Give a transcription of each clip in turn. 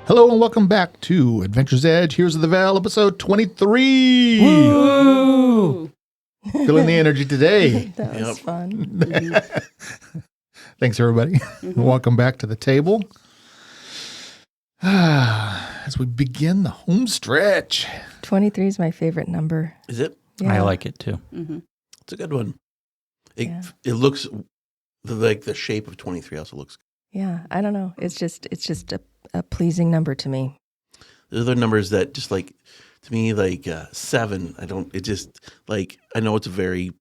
Hello and welcome back to Adventure's Edge. Here's the Vale, episode 23. Woo! Feeling the energy today. That was fun. Thanks, everybody. Welcome back to the table. As we begin the home stretch. 23 is my favorite number. Is it? Yeah. I like it too. Mm-hmm. It's a good one. It Yeah. it looks like the shape of 23 also looks good. Yeah, I don't know. It's just a pleasing number to me. The other numbers that just like, to me, like 7, it just like, I know it's a very,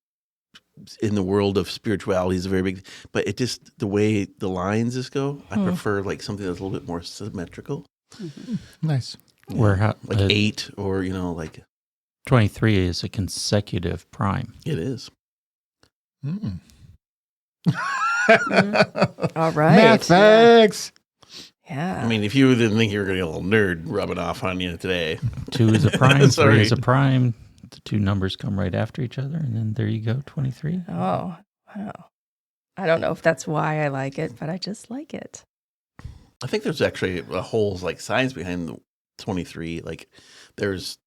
in the world of spirituality is a very big, but it just, the way the lines just go, I prefer like something that's a little bit more symmetrical. Mm-hmm. Nice. Where Like 8 or, like. 23 is a consecutive prime. It is. Mm. All right. Math facts. Yeah. I mean, if you didn't think you were going to get a little nerd rubbing off on you today. 2 is a prime, Sorry. 3 is a prime. The two numbers come right after each other, and then there you go, 23. Oh, wow. I don't know if that's why I like it, but I just like it. I think there's actually a whole like science behind the 23. Like there's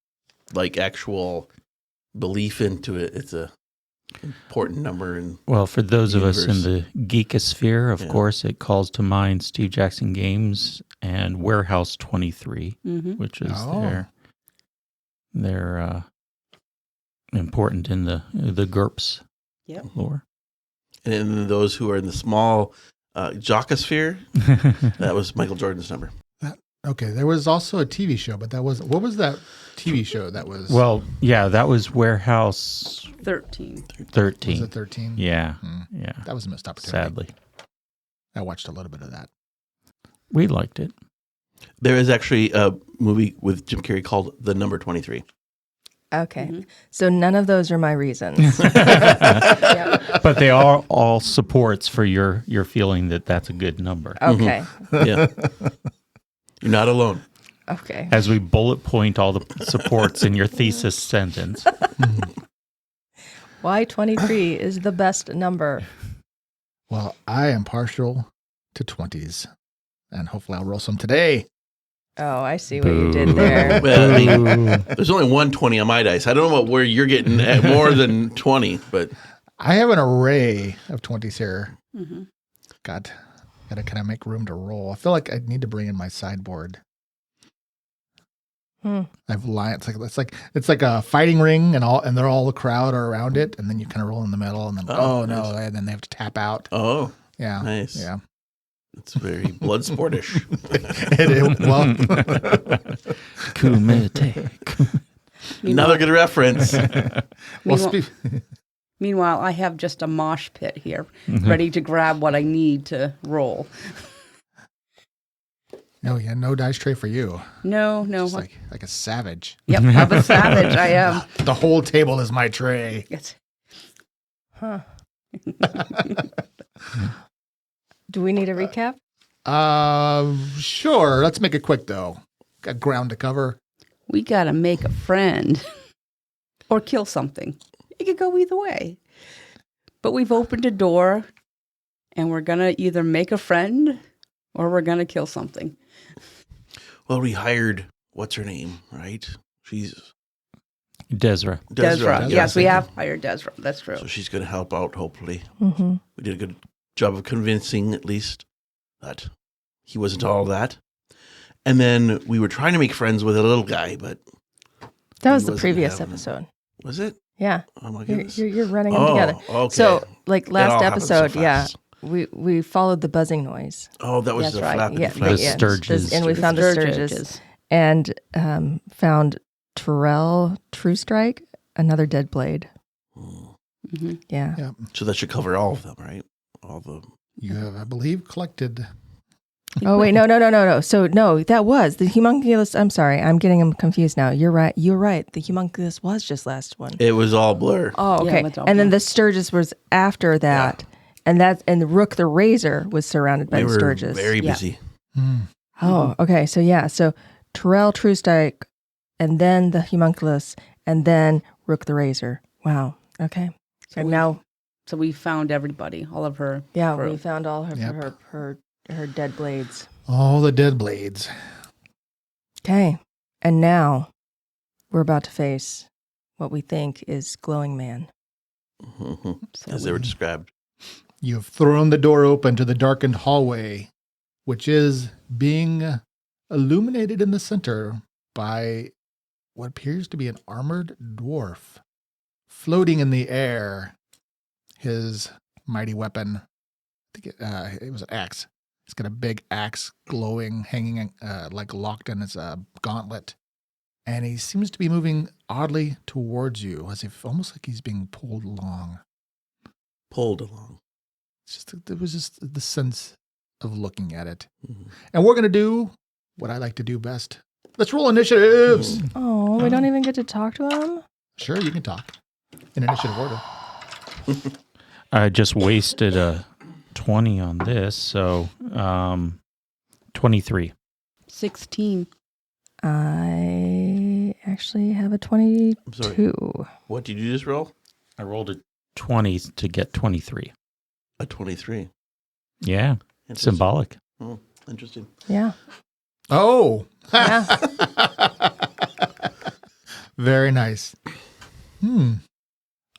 like actual belief into it. It's a important number. And Well, for those of us in Universe. the geekosphere, of Yeah. course, it calls to mind Steve Jackson Games and Warehouse 23, which is their important in the GURPS lore. and then those who are in the small jockosphere, that was Michael Jordan's number. Okay, there was also a TV show, but that wasn't. What was that TV show that was? Well, yeah, that was Warehouse 13. 13. Was it 13? Yeah, Hmm. yeah. That was a missed opportunity. Sadly. I watched a little bit of that. We liked it. There is actually a movie with Jim Carrey called The Number 23. Okay. So none of those are my reasons. Yeah. But they are all supports for your feeling that that's a good number. Okay. Yeah. You're not alone. Okay. As we bullet point all the supports in your thesis sentence. Why 23 is the best number? Well, I am partial to 20s, and hopefully I'll roll some today. Oh, I see what you did there. Well, I mean, there's only 120 on my dice. I don't know about where you're getting at more than 20, but I have an array of 20s here. Mm-hmm. God, gotta kind of make room to roll. I feel like I need to bring in my sideboard. I have lions. It's like a fighting ring, and they're all the crowd are around it, and then you kind of roll in the middle, and then Oh, no, nice. and then they have to tap out. oh, Yeah, nice. yeah. It's very blood sportish. Well, Kumite. Another good reference. Meanwhile, I have just a mosh pit here, ready to grab what I need to roll. no dice tray for you. No. Just like a savage. Yep, I'm a savage. I am. The whole table is my tray. Yes. Huh. Do we need a recap? Sure. Let's make it quick though. Got ground to cover. We got to make a friend or kill something. It could go either way. But we've opened a door, and we're going to either make a friend or we're going to kill something. Well, we hired, what's her name, right? She's Desra. Desra. yes. Yes, we have hired Desra. That's true. So she's going to help out, hopefully. Mm-hmm. We did a good job of convincing, at least, that he wasn't all that. And then we were trying to make friends with a little guy, but That was he the wasn't previous having it. episode. Was it? Yeah. Oh, my You're, goodness. you're running them together. Okay. So, like That last all happened so episode, fast. we followed the buzzing noise. Oh, that was That's the right. flap. Yeah, The flap. The Sturges. And we found the Sturges. And found Terrell True Strike, another dead blade. Mm-hmm. Yeah. Yeah. So that should cover all of them, right? All the. You have, I believe, collected Oh, wait, no. So, no, that was the homunculus. I'm sorry. I'm getting them confused now. You're right. The homunculus was just last one. It was all blur. Oh, Yeah, okay. it's all And then blur. the Sturgis was after that. And the Rook the Razor was surrounded by We the were Sturgis. very Yeah. busy. Oh, okay. So, yeah. So, Terrell Truestrike, and then the homunculus, and then Rook the Razor. Wow. Okay. So and we- now, So we found everybody, all of her. yeah, crew. we found all Yep. her dead blades. All the dead blades. Okay. And now we're about to face what we think is Glowing Man. So As they were described. You have thrown the door open to the darkened hallway, which is being illuminated in the center by what appears to be an armored dwarf floating in the air. His mighty weapon, I think it was an axe. He's got a big axe glowing, hanging like locked in his gauntlet. And he seems to be moving oddly towards you, as if almost like he's being pulled along. Pulled along. There was just the sense of looking at it. Mhm. And we're going to do what I like to do best. Let's roll initiatives. Oh, we don't even get to talk to him? Sure, you can talk in initiative order. I just wasted a 20 on this, so 23. 16. I actually have a I'm sorry. 22. What did you just roll? I rolled a 20 to get 23. A 23. Yeah, Interesting. symbolic. Oh, interesting. Yeah. Oh. Yeah. Very nice.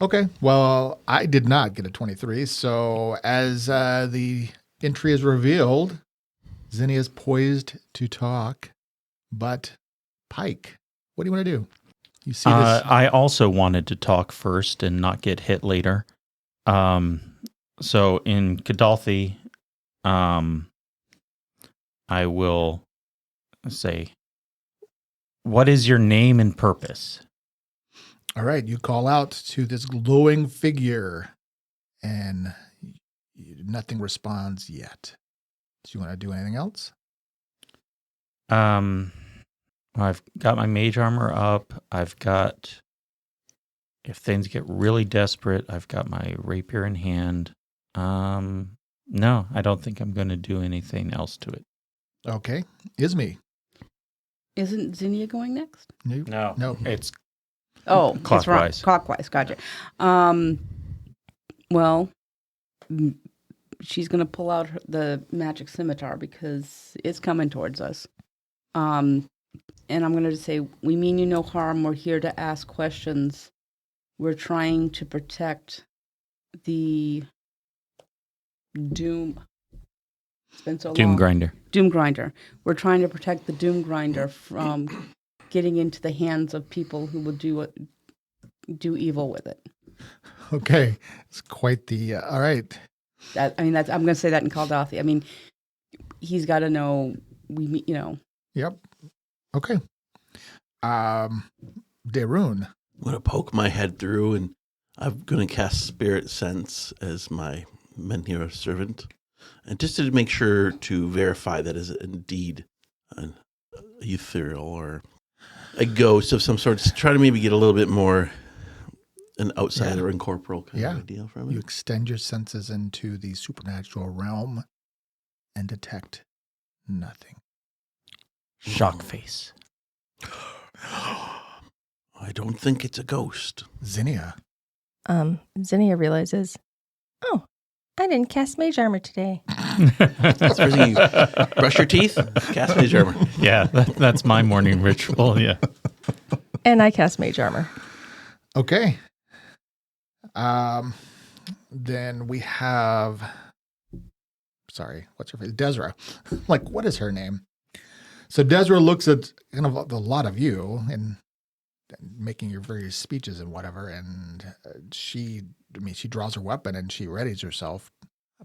Okay. Well, I did not get a 23. So as the entry is revealed, Zinnia is poised to talk. But Pike, what do you want to do? You see this? I also wanted to talk first and not get hit later. So in Gadalthi, I will say, what is your name and purpose? All right. You call out to this glowing figure, and nothing responds yet. Do you want to do anything else? I've got my mage armor up. I've got, if things get really desperate, I've got my rapier in hand. No, I don't think I'm going to do anything else to it. Okay. Isme. Isn't Zinnia going next? No. It's Oh, it's wrong. Clockwise. Clockwise. Gotcha. Well, she's going to pull out the magic scimitar because it's coming towards us. And I'm going to say, we mean you no harm. We're here to ask questions. We're trying to protect the Doom. It's been so Doom long. Grinder. Doom Grinder. We're trying to protect the Doom Grinder from getting into the hands of people who will do evil with it. Okay. It's quite the, all right. I'm going to say that in Kaldathi. I mean, he's got to know, Yep. Okay. Darun. I'm going to poke my head through, and I'm going to cast Spirit Sense as my Menhir servant. And just to make sure to verify that is indeed an ethereal or a ghost of some sort. To try to maybe get a little bit more an outsider incorporeal kind of idea from it. You extend your senses into the supernatural realm and detect nothing. Shock face. I don't think it's a ghost. Zinnia. Zinnia realizes, oh, I didn't cast mage armor today. That's the first thing you brush your teeth, cast Mage Armor. Yeah, that's my morning ritual. Yeah. And I cast mage armor. Okay. Then we have, sorry, what's her face? Desra. Like, what is her name? So Desra looks at kind of a lot of you and making your various speeches and whatever, and she draws her weapon and she readies herself,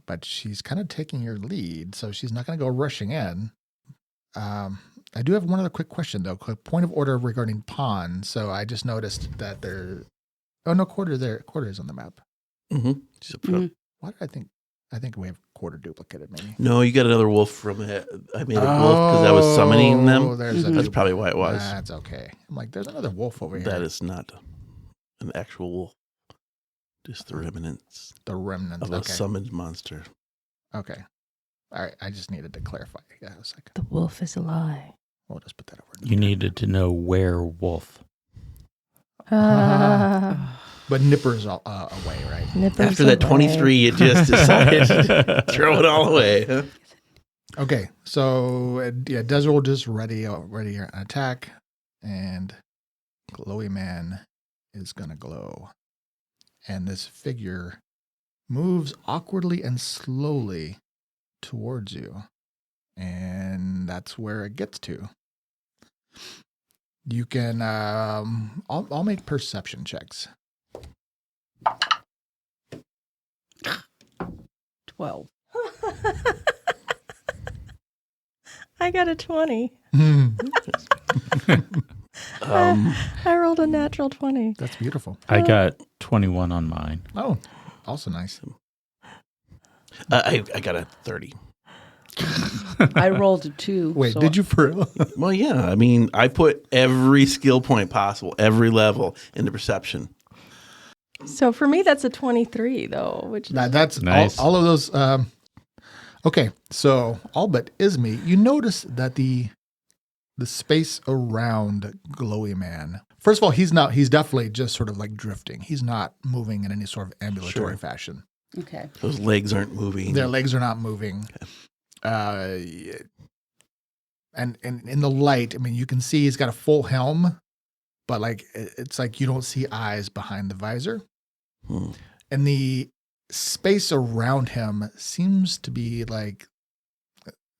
but she's kind of taking your lead, so she's not going to go rushing in. I do have one other quick question, though. Quick point of order regarding pawn. So I just noticed that quarter there. Quarter is on the map. Mm-hmm. She's up front. Why did I think we have quarter duplicated, maybe. No, you got another wolf from it. I made a wolf because I was summoning them. There's a That's probably why it was. That's okay. I'm like, there's another wolf over here. That is not an actual wolf. Just the remnants the remnants of a okay. summoned monster. Okay. All right. I just needed to clarify. Yeah, a second. The wolf is a lie. We'll just put that over. You needed to know where wolf. But Nipper's away, right? Nippers After that away. 23, you just decided to throw it all away. Huh? Okay. So Desert will just ready an attack, and Glowy Man is gonna glow, and this figure moves awkwardly and slowly towards you, and that's where it gets to. You can I'll make perception checks. 12. I got a 20. I rolled a natural 20. That's beautiful. I got 21 on mine. Oh, also nice. I got a 30. I rolled a 2. Wait, so did you for real? Well, yeah. I mean, I put every skill point possible, every level into perception. So for me, that's a 23, though, which is That's Nice. all of those. Okay, so all but Ismi, you notice that the space around Glowy Man. First of all, he's definitely just sort of like drifting. He's not moving in any sort of ambulatory Sure. fashion. Okay. Those legs aren't moving. Their legs are not moving. And in the light, I mean, you can see he's got a full helm, but like it's like you don't see eyes behind the visor. Hmm. And the space around him seems to be like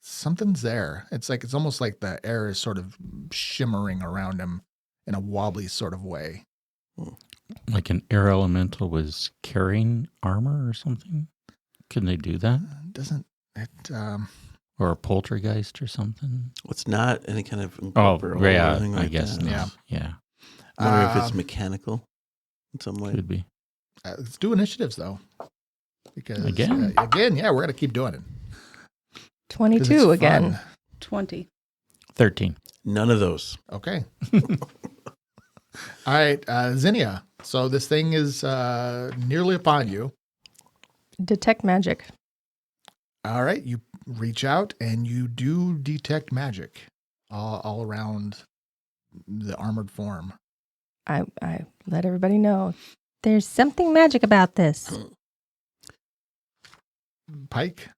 something's there. It's almost like the air is sort of shimmering around him in a wobbly sort of way. Like an air elemental was carrying armor or something? Can they do that? Doesn't it? Or a poltergeist or something? It's not any kind of Oh, incorporeal or yeah, anything I like guess that. not. Yeah, I wonder if it's Um, mechanical in some way. could be. Let's do initiatives though, because Again? yeah, we're gonna keep doing it. 'Cause 22 it's again. fun. 20. 13. None of those. Okay. All right, Zinnia. So this thing is nearly upon you. Detect magic. All right, you reach out and you do detect magic all around the armored form. I let everybody know. There's something magic about this. Pike.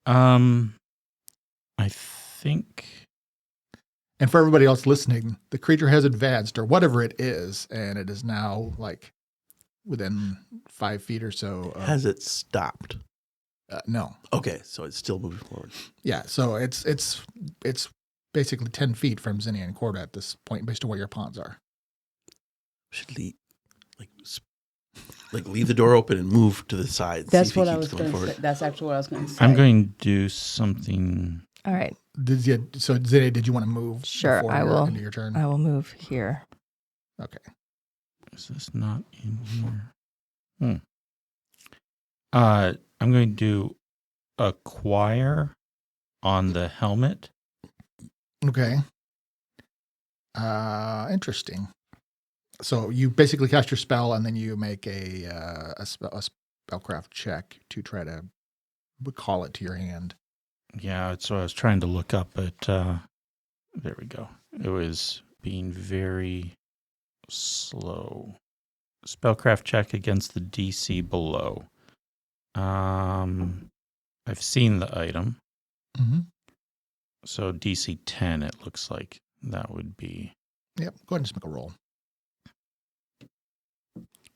I think And for everybody else listening, the creature has advanced, or whatever it is, and it is now like within 5 feet or so. Has it stopped? No. Okay, so it's still moving forward. Yeah. So it's basically 10 feet from Zinnia and Corda at this point, based on where your pawns are. Should leave, like leave the door open and move to the side. That's see if he what I keeps was going going to say. That's actually what I was going to say. I'm going to do something. All right. So Zinnia, did you want to move? Sure, before I will. Into your turn. I will move here. Okay. Is this not in here? I'm going to do acquire on the helmet. Okay. Interesting. So you basically cast your spell, and then you make a spellcraft check to try to recall it to your hand. Yeah, so I was trying to look up, but there we go. It was being very slow. Spellcraft check against the DC below. I've seen the item. Mm-hmm. So DC 10, it looks like that would be Yep. Go ahead and just make a roll.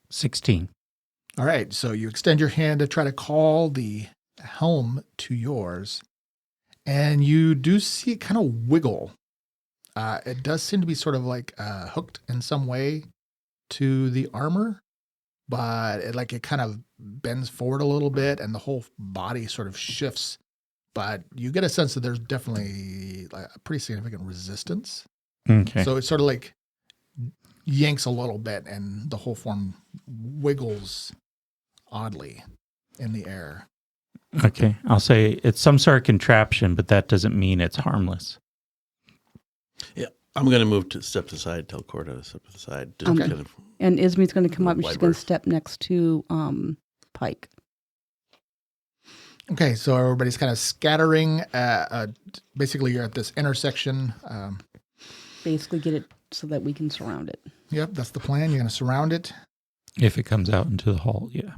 16. All right. So you extend your hand to try to call the helm to yours, and you do see it kind of wiggle. It does seem to be sort of like hooked in some way to the armor, but it kind of bends forward a little bit, and the whole body sort of shifts. But you get a sense that there's definitely like a pretty significant resistance. Okay. So it sort of like yanks a little bit, and the whole form wiggles oddly in the air. Okay, I'll say it's some sort of contraption, but that doesn't mean it's harmless. Yeah, I'm going to move to step to the side, tell Corda to step to the side. Just Okay. kind of, And Isme's going to come up and Wide she's going to berth. step next to Pike. Okay, so everybody's kind of scattering. Basically, you're at this intersection. Basically get it so that we can surround it. Yep, that's the plan. You're going to surround it. If it comes out into the hall, yeah.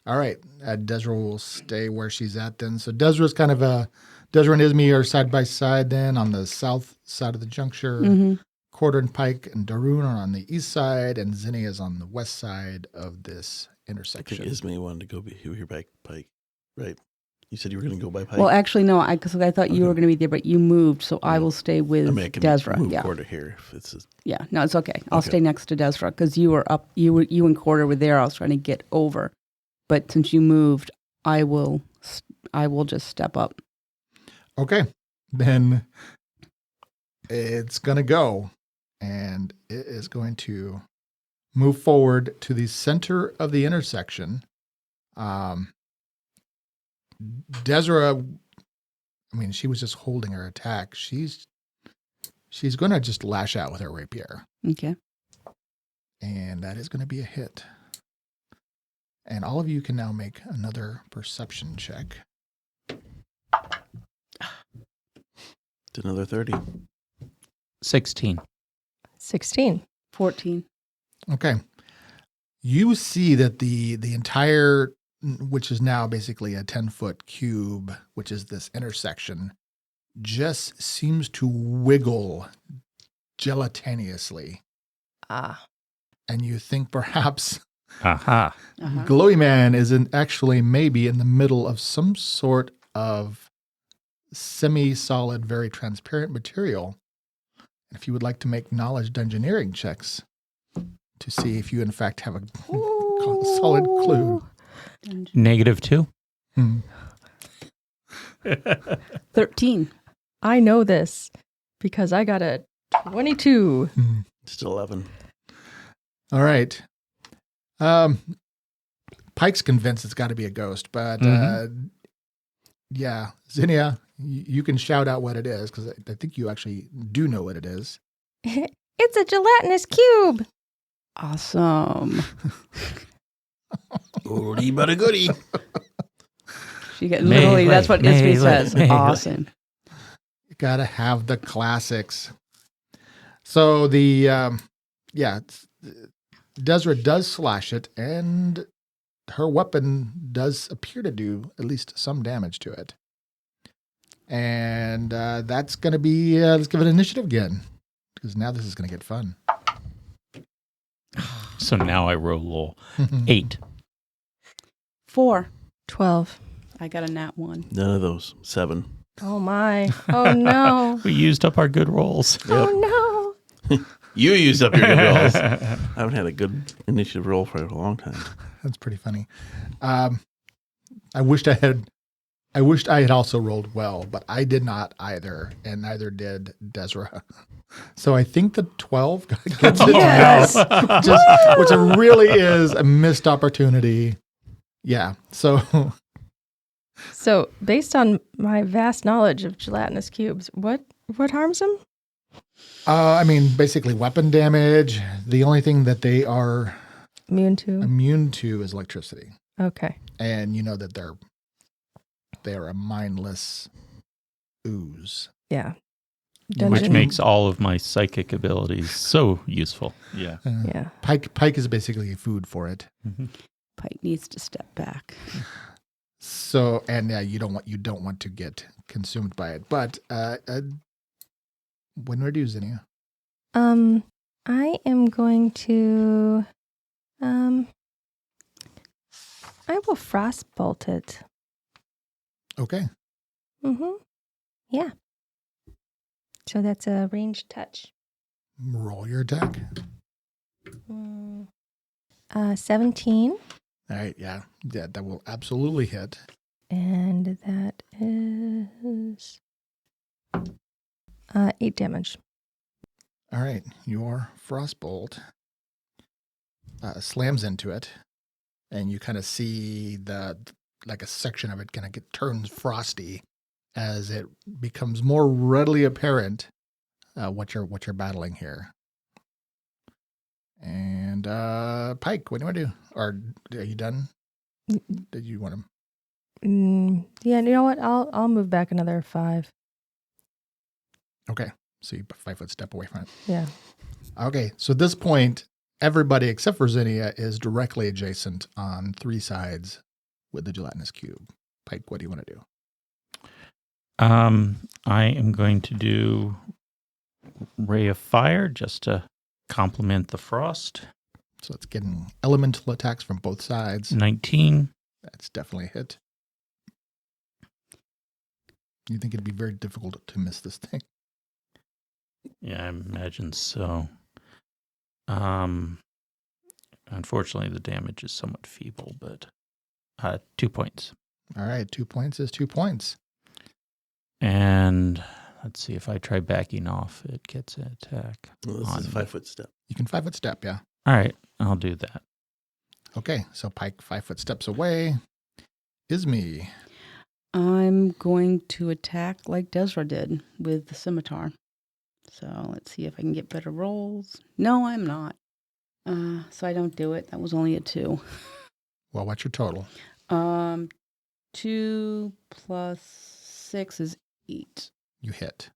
All right, Desra will stay where she's at then. So Desra's kind of Desra and Isme are side by side then on the south side of the juncture. Mm-hmm. Corder and Pike and Darun are on the east side, and Zinnia is on the west side of this I think intersection. Ismay wanted to go here by Pike, right? You said you were going to go by Pike? Well, actually, no, because I thought you Okay. were going to be there, but you moved, so I will stay with I mean, I can Desra. move Yeah, Corda here if it's yeah. No, it's okay. I'll Okay. stay next to Desra because you were up. You and Corder were there. I was trying to get over, but since you moved, I will just step up. Okay, then it's going to go, and it is going to move forward to the center of the intersection. Desra, I mean, she was just holding her attack. She's going to just lash out with her rapier, Okay. and that is going to be a hit. And all of you can now make another perception check. it's another 30. 16. 16. 14. Okay. You see that the entire, which is now basically a 10-foot cube, which is this intersection, just seems to wiggle gelatinously. Ah. And you think perhaps Aha. Uh-huh. Glowy Man is actually maybe in the middle of some sort of semi-solid, very transparent material. If you would like to make knowledge dungeoneering checks to see if you in fact have a solid clue. -2. 13. I know this because I got a 22. Just 11. All right. Pike's convinced it's got to be a ghost, but yeah, Zinnia, you can shout out what it is because I think you actually do know what it is. It's a gelatinous cube. Awesome. Goody but a goody. She got literally. That's what Isme Melee, says. melee. Awesome. You got to have the classics. So Desra does slash it, and her weapon does appear to do at least some damage to it. And that's going to be, let's give it initiative again, because now this is going to get fun. So now I roll 8. 4. 12. I got a nat 1. None of those. 7. Oh my. Oh no. We used up our good rolls. Oh no. You used up your good rolls. I haven't had a good initiative roll for a long time. That's pretty funny. I wished I had also rolled well, but I did not either, and neither did Desra. So I think the 12 gets it Yes. which really is a missed opportunity. Yeah. So So, based on my vast knowledge of gelatinous cubes, what harms them? I mean, basically weapon damage. The only thing that they are Immune to. immune to is electricity, Okay. and you know that they're a mindless ooze. Yeah. Which Dungeon. makes all of my psychic abilities so useful. Yeah. Yeah. Pike is basically food for it. Pike needs to step back. So, and you don't want to get consumed by it. But when we're due, Zinnia. I am going to I will frostbolt it. Okay. Mm-hmm. Yeah. So that's a ranged touch. Roll your attack. 17. All right. Yeah, that will absolutely hit. And that is 8 damage. All right. Your frostbolt slams into it, and you kind of see the like a section of it kind of turns frosty as it becomes more readily apparent what you're battling here. And Pike, what do you want to do? Or are you done? Did you want to? Yeah, you know what? I'll move back another 5. Okay, so you 5 foot step away from it. Yeah. Okay, so at this point, everybody except for Zinnia is directly adjacent on 3 sides with the gelatinous cube. Pike, what do you want to do? I am going to do Ray of Fire just to complement the frost. So it's getting elemental attacks from both sides. 19. That's definitely a hit. You think it'd be very difficult to miss this thing? Yeah, I imagine so. Unfortunately, the damage is somewhat feeble, but 2 points. All right, 2 points is 2 points. And let's see, if I try backing off, it gets an attack. Well, this is a 5 foot step. You can 5 foot step, yeah. All right, I'll do that. Okay, so Pike 5 foot steps away. Ismi. I'm going to attack like Desra did with the scimitar. So let's see if I can get better rolls. No, I'm not. So I don't do it. That was only a 2. Well, what's your total? 2 plus 6 is 8. You hit.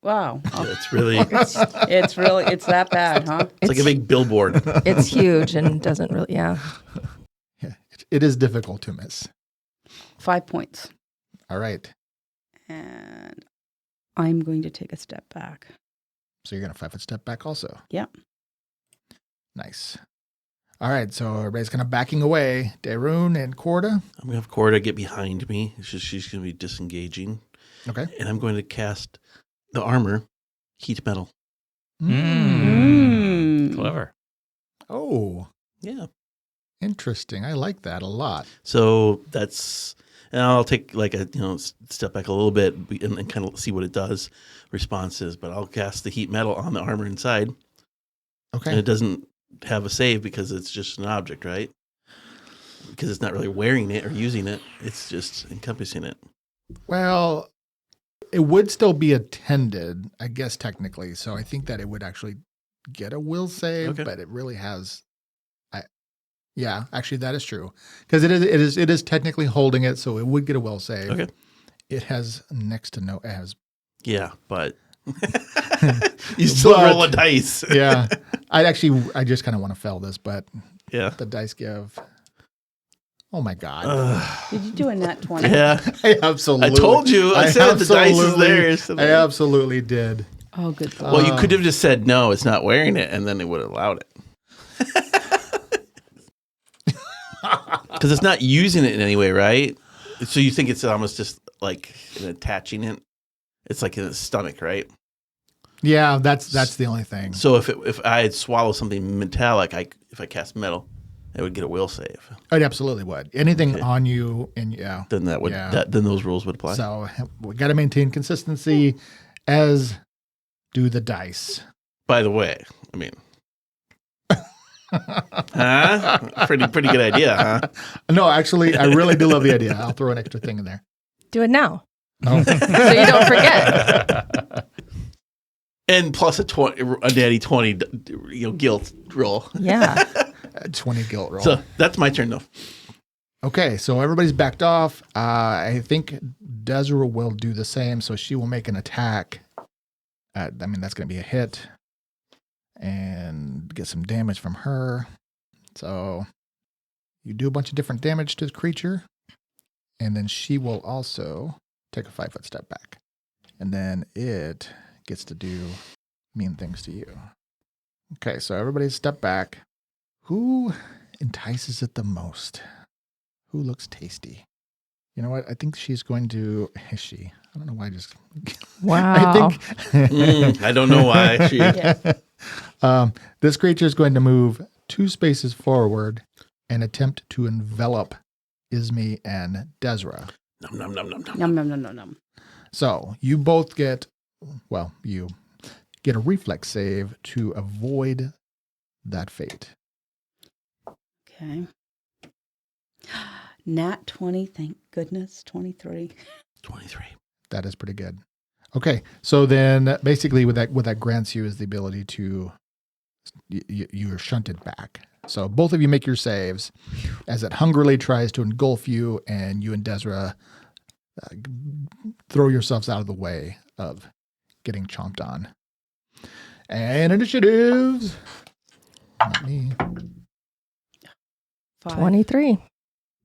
Wow. It's really, It's that bad, huh? it's like a big billboard. It's huge and doesn't really, yeah. Yeah, it is difficult to miss. 5 points. All right. And I'm going to take a step back. So you're going to 5 foot step back also? Yep. Nice. All right, so everybody's kind of backing away. Darun and Corda. I'm going to have Corda get behind me. She's going to be disengaging. Okay. And I'm going to cast the armor, heat metal. Clever. Oh, Yeah. interesting. I like that a lot. So that's, and I'll take like a, step back a little bit and kind of see what it does, responses, but I'll cast the heat metal on the armor inside. Okay. And it doesn't have a save because it's just an object, right? Because it's not really wearing it or using it. It's just encompassing it. Well, it would still be attended, I guess, technically. So I think that it would actually get a will save, Okay. but it really has. Yeah, actually, that is true because it is technically holding it, so it would get a will save. Okay. It has next to no. It has. Yeah, but you still But- roll a dice. Yeah, I just kind of want to fail this, but Yeah. the dice give. Oh my god! Did you do a nat 20? Yeah. I absolutely. I told you. I said the dice is absolutely- there. So I absolutely did. Oh, good thought. well, you could have just said no, it's not wearing it, and then it would have allowed it. Because it's not using it in any way, right? So you think it's almost just like attaching it? It's like in its stomach, right? Yeah, that's the only thing. So if I had swallowed something metallic, if I cast metal, it would get a will save. It absolutely would. Anything Okay. on you, and yeah. Then that would Yeah. then those rules would apply. So we got to maintain consistency, as do the dice. By the way, I mean, huh? Pretty good idea, huh? No, actually, I really do love the idea. I'll throw an extra thing in there. Do it now. Oh. So you don't forget. And plus a natty 20, guilt roll. Yeah. 20 guilt roll. So that's my turn, though. Okay, so everybody's backed off. I think Desra will do the same, so she will make an attack. That's going to be a hit and get some damage from her. So you do a bunch of different damage to the creature, and then she will also take a 5 foot step back. And then it gets to do mean things to you. Okay, so everybody step back. Who entices it the most? Who looks tasty? You know what? I think she's going to. Is she? I don't know why I just. Wow. I think. I don't know why. This creature is going to move 2 spaces forward and attempt to envelop Ismi and Desra. Nom, nom, nom, nom, nom. Num, num, num, num, num. So you both get. Well, you get a reflex save to avoid that fate. Okay. Nat 20, thank goodness. 23. 23. That is pretty good. Okay, so then basically what that grants you is the ability to you're shunted back. So both of you make your saves as it hungrily tries to engulf you, and you and Desra throw yourselves out of the way of getting chomped on. And initiatives. Not me. 23.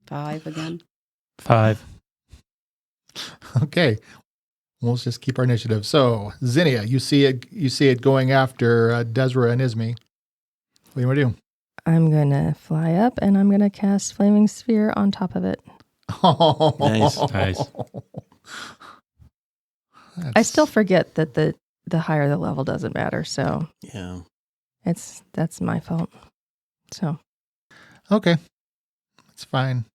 5 again. 5. Okay. We'll just keep our initiative. So, Zinnia, you see it going after Desra and Ismi. What do you want to do? I'm going to fly up and I'm going to cast Flaming Sphere on top of it. Nice. I still forget that the higher the level doesn't matter. So Yeah. that's my fault. So. Okay. That's fine.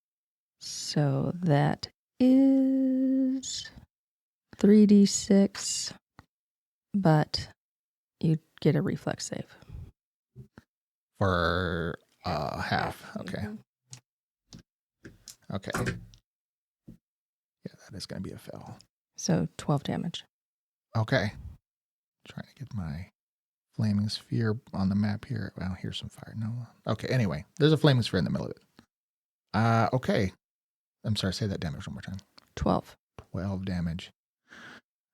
So that is 3d6, but you get a reflex save. For half. Okay. Okay. Yeah, that is going to be a fail. So 12 damage. Okay. Trying to get my flaming sphere on the map here. Well, here's some fire. No. Okay, anyway. There's a flaming sphere in the middle of it. Okay. I'm sorry, say that damage one more time. 12. 12 damage.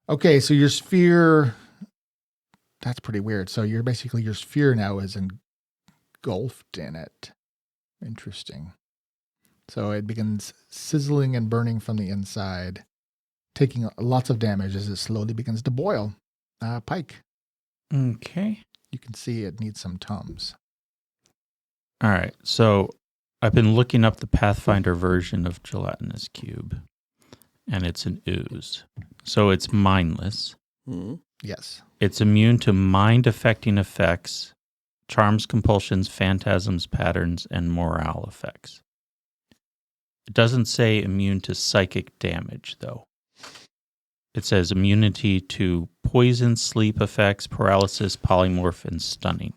Okay, so your sphere, that's pretty weird. So you're basically, your sphere now is engulfed in it. Interesting. So it begins sizzling and burning from the inside, taking lots of damage as it slowly begins to boil. Pike, Okay. you can see it needs some Tums. All right. So I've been looking up the Pathfinder version of Gelatinous Cube, and it's an ooze. So it's mindless. Mm-hmm. Yes. It's immune to mind-affecting effects, charms, compulsions, phantasms, patterns, and morale effects. It doesn't say immune to psychic damage, though. It says immunity to poison, sleep effects, paralysis, polymorph, and stunning.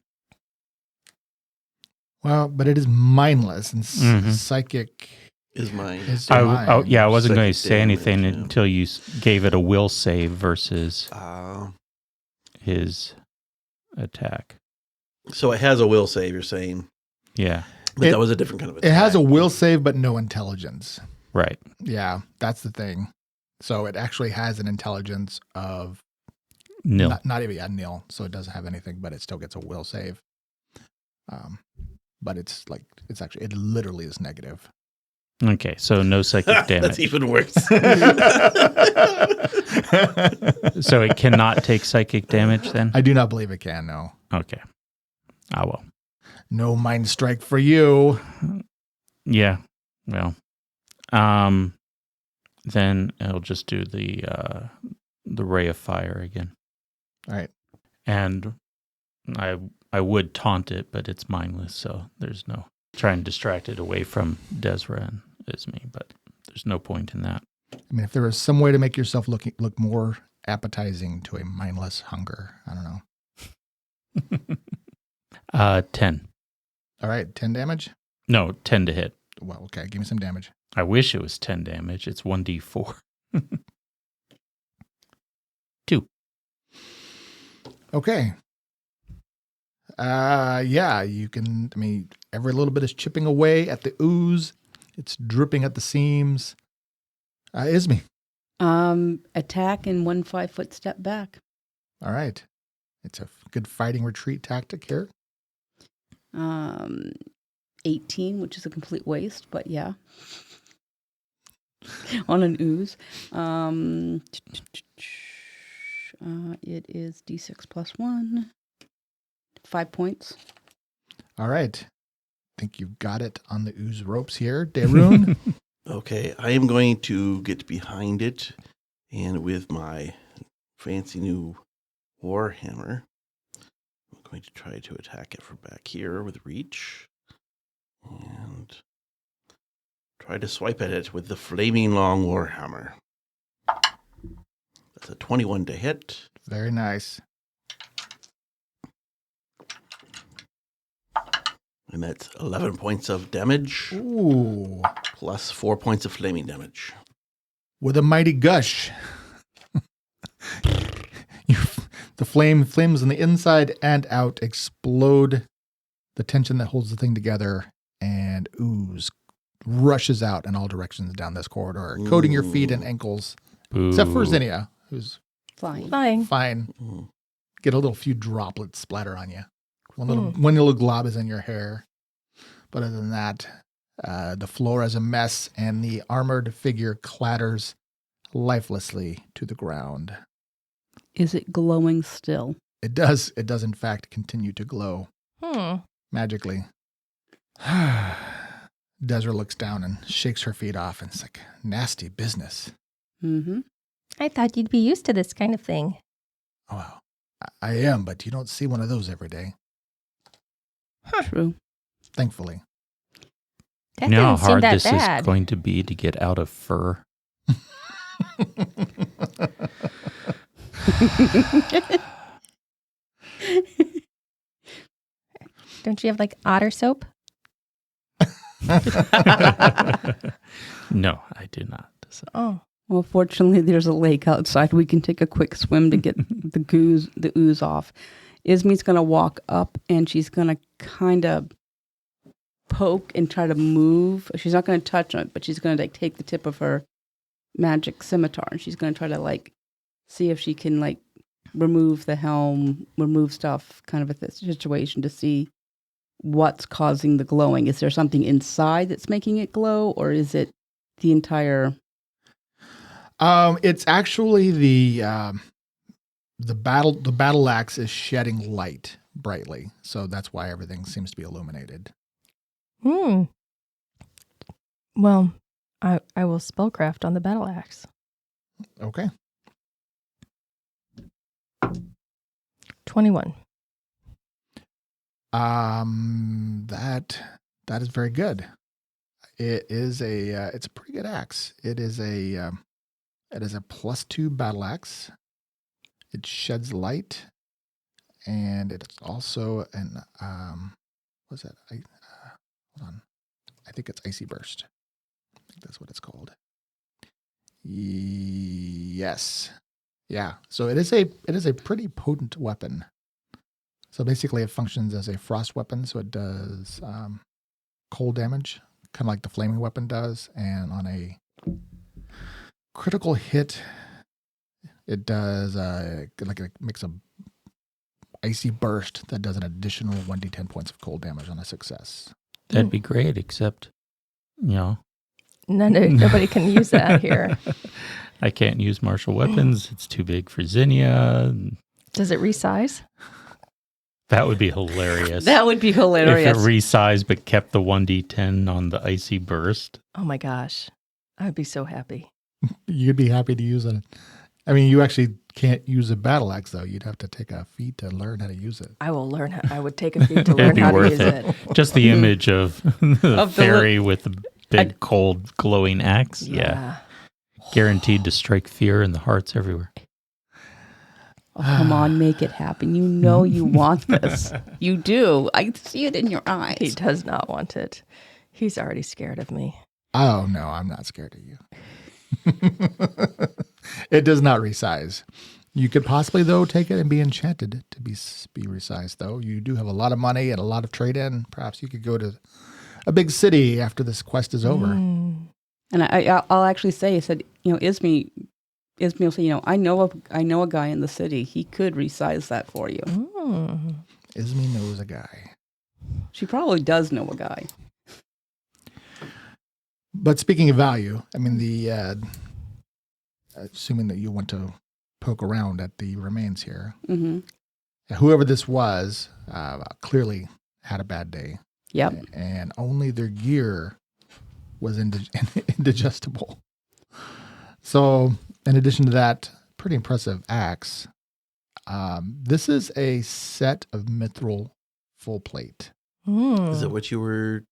Well, but it is mindless and Mhm. psychic. Is mine. Is I mind. wasn't going to Psychic say damage, anything yeah. until you gave it a will save versus his attack. So it has a will save, you're saying. Yeah, But It- that was a different kind of attack. It has a will save, but no intelligence. right. Yeah, that's the thing. So it actually has an intelligence of Nil. not even nil. So it doesn't have anything, but it still gets a will save. But it literally is negative. Okay, so no psychic damage. That's even worse. So it cannot take psychic damage then? I do not believe it can, no. Okay. I will. No mind strike for you. Yeah. Well, then I'll just do the ray of fire again. All right. And I would taunt it, but it's mindless, so there's no try and distract it away from Desra and Ismi, but there's no point in that. I mean, if there was some way to make yourself look more appetizing to a mindless hunger, I don't know. 10. All right, 10 damage? No, 10 to hit. Well, okay, give me some damage. I wish it was 10 damage. It's 1d4. 2. Okay. Yeah, you can, I mean, every little bit is chipping away at the ooze. It's dripping at the seams. Ismi. Attack and 1 5-foot step back. All right. It's a good fighting retreat tactic here. 18, which is a complete waste, but yeah. On an ooze. It is D6 plus 1. 5 points. All right. I think you've got it on the ooze ropes here. Darun. Okay, I am going to get behind it, and with my fancy new warhammer, I'm going to try to attack it from back here with reach, and try to swipe at it with the flaming long warhammer. That's a 21 to hit. Very nice. And that's 11 points of damage Ooh. plus 4 points of flaming damage. With a mighty gush. The flames on the inside and out explode. The tension that holds the thing together, and ooze rushes out in all directions down this corridor, coating your feet and ankles. Boo. Except for Zinnia, who's Flying. Flying. fine. Mm. Get a little few droplets splatter on you. One little glob is in your hair. But other than that, the floor is a mess, and the armored figure clatters lifelessly to the ground. Is it glowing still? It does in fact continue to glow magically. Desra looks down and shakes her feet off, and it's like, nasty business. Mm-hmm. I thought you'd be used to this kind of thing. Oh, well, I am, but you don't see one of those every day, True. thankfully. That You know how didn't seem hard that this bad. is going to be to get out of fur? Don't you have like otter soap? No, I do not. So, Oh. Well, fortunately, there's a lake outside. We can take a quick swim to get the ooze off. Ismi's going to walk up, and she's going to kind of poke and try to move. She's not going to touch it, but she's going to like take the tip of her magic scimitar, and she's going to try to like see if she can like remove the helm, remove stuff, kind of at this situation to see what's causing the glowing. Is there something inside that's making it glow, or is it the entire? It's actually the battle axe is shedding light brightly, so that's why everything seems to be illuminated. Well, I will spellcraft on the battle axe. Okay. 21. That is very good. It is it's a pretty good axe. It is a +2 battle axe. It sheds light, and it's also an what's that? Hold on, I think it's icy burst. I think that's what it's called. Yes, yeah. So it is a pretty potent weapon. So basically, it functions as a frost weapon. So it does cold damage, kind of like the flaming weapon does, and on a critical hit, it does like it makes a icy burst that does an additional 1d10 points of cold damage on a success. that'd be great, except, you know. Nobody can use that here. I can't use martial weapons. It's too big for Zinnia. Does it resize? That would be hilarious. That would be hilarious. If it resized but kept the 1d10 on the icy burst. Oh my gosh. I would be so happy. You'd be happy to use it. I mean, you actually can't use a battle axe, though. You'd have to take a feat to learn how to use it. I will learn how. I would take a feat to It'd learn be how to worth use it. Just the image of the Of the fairy with the big, cold, glowing axe. Yeah. Guaranteed to strike fear in the hearts everywhere. Oh, come on, make it happen. You know you want this. You do. I see it in your He eyes. does not want it. He's already scared of me. Oh, no, I'm not scared of you. It does not resize. You could possibly, though, take it and be enchanted to be resized, though. You do have a lot of money and a lot of trade-in. Perhaps you could go to a big city after this quest is over. And I'll actually say, I said, Ismi will say, I know a guy in the city. He could resize that for you. Ismi knows a guy. She probably does know a guy. But speaking of value, I mean, assuming that you want to poke around at the remains here, whoever this was clearly had a bad day. Yep. And only their gear was indigestible. So, in addition to that pretty impressive axe, this is a set of mithril full plate. Is that what you were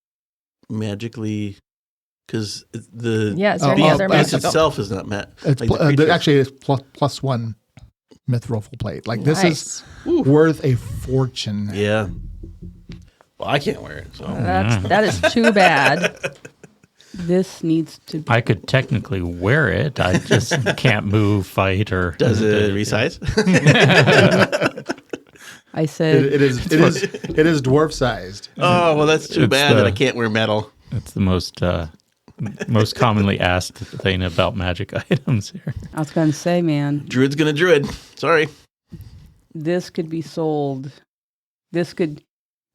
magically? Because the is there any other base magical? itself is not met. It's actually it's +1 mithril full plate. Like this Nice. is worth a fortune. Yeah. Well, I can't wear it. So That is too bad. This needs to be. I could technically wear it. I just can't move, fight, or does it resize? I said, It is dwarf sized. Oh, well, that's too It's bad that the- I can't wear metal. It's the most commonly asked thing about magic items here. I was going to say, man, Druid's gonna druid. Sorry. this could be sold.